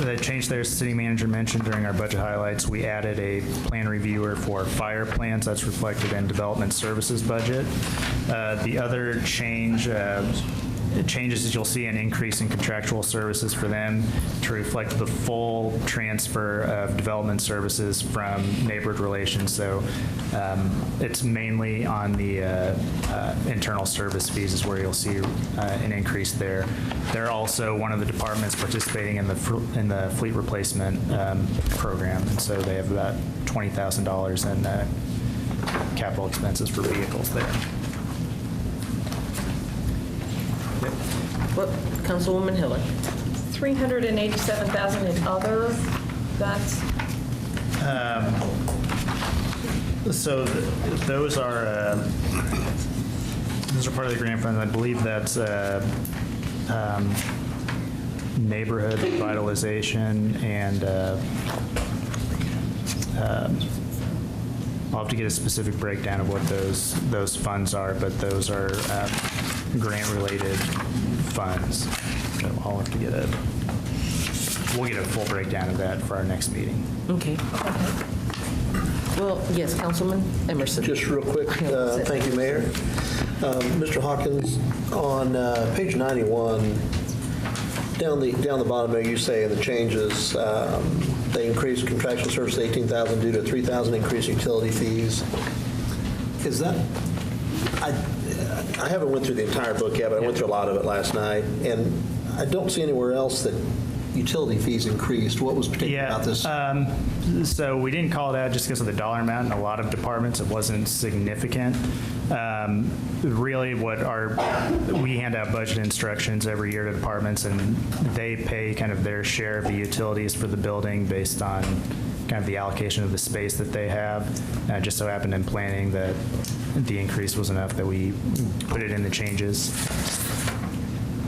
The change there, city manager mentioned during our budget highlights, we added a plan reviewer for fire plans. That's reflected in development services budget. The other changes is you'll see an increase in contractual services for them to reflect the full transfer of development services from neighborhood relations. So it's mainly on the internal service fees is where you'll see an increase there. They're also one of the departments participating in the fleet replacement program, and so they have about $20,000 in capital expenses for vehicles there. What, Councilwoman Hiller? 387,000 in other, that's, So those are part of the grant fund. I believe that's neighborhood revitalization and I'll have to get a specific breakdown of what those funds are, but those are grant-related funds. So I'll have to we'll get a full breakdown of that for our next meeting. Okay. Well, yes, Councilman Emerson. Just real quick, thank you, Mayor. Mr. Hawkins, on page 91, down the bottom there, you say in the changes, they increased contractual service to $18,000 due to $3,000 increase utility fees. Is that, I haven't went through the entire book yet, but I went through a lot of it last night, and I don't see anywhere else that utility fees increased. What was particular about this? So we didn't call it out just because of the dollar amount. In a lot of departments, it wasn't significant. Really, we hand out budget instructions every year to departments, and they pay kind of their share of the utilities for the building based on kind of the allocation of the space that they have. And it just so happened in planning that the increase was enough that we put it in the changes.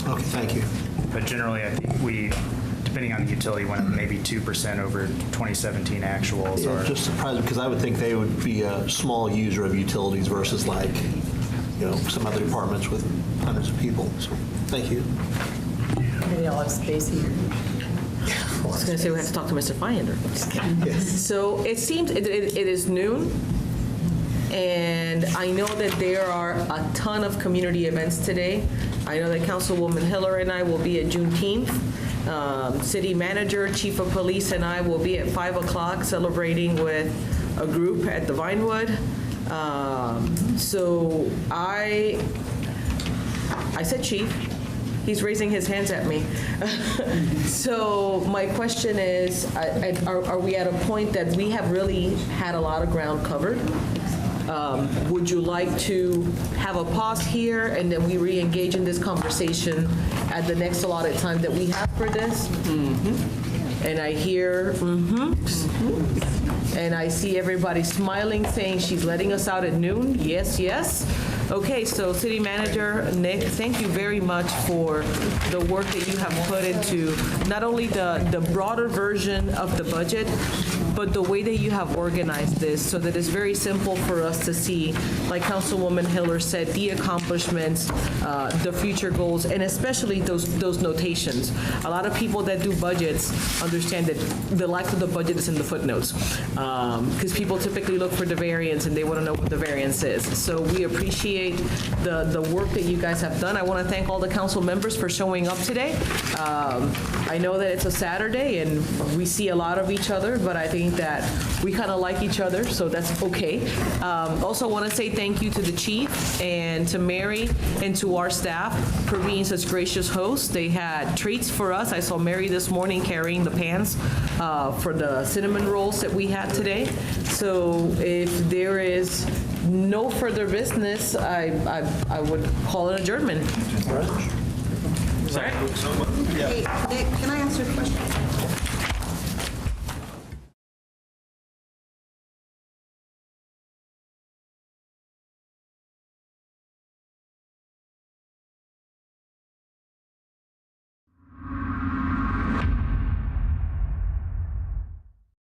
Okay, thank you. But generally, I think depending on the utility, went up maybe 2% over 2017 actuals. Yeah, just surprising, because I would think they would be a small user of utilities versus like, some other departments with hundreds of people. So, thank you. maybe I'll have space here. I was going to say we have to talk to Mr. Feiender. So it seems it is noon, and I know that there are a ton of community events today. I know that Councilwoman Hiller and I will be at Juneteenth. City Manager, Chief of Police, and I will be at 5 o'clock celebrating with a group at the Vinewood. So I said Chief. He's raising his hands at me. So my question is, are we at a point that we have really had a lot of ground covered? Would you like to have a pause here and then we re-engage in this conversation at the next allotted time that we have for this? Mm-hmm. And I hear, and I see everybody smiling, saying she's letting us out at noon. Yes, yes. Okay, so City Manager Nick, thank you very much for the work that you have put into not only the broader version of the budget, but the way that you have organized this so that it's very simple for us to see, like Councilwoman Hiller said, the accomplishments, the future goals, and especially those notations. A lot of people that do budgets understand that the life of the budget is in the footnotes, because people typically look for the variance and they want to know what the variance is. So we appreciate the work that you guys have done. I want to thank all the council members for showing up today. I know that it's a Saturday and we see a lot of each other, but I think that we kind of like each other, so that's okay. Also want to say thank you to the chief and to Mary and to our staff for being such gracious hosts. They had treats for us. I saw Mary this morning carrying the pans for the cinnamon rolls that we had today. So if there is no no further business, I would call an adjournment. Hey, Nick, can I ask you a question?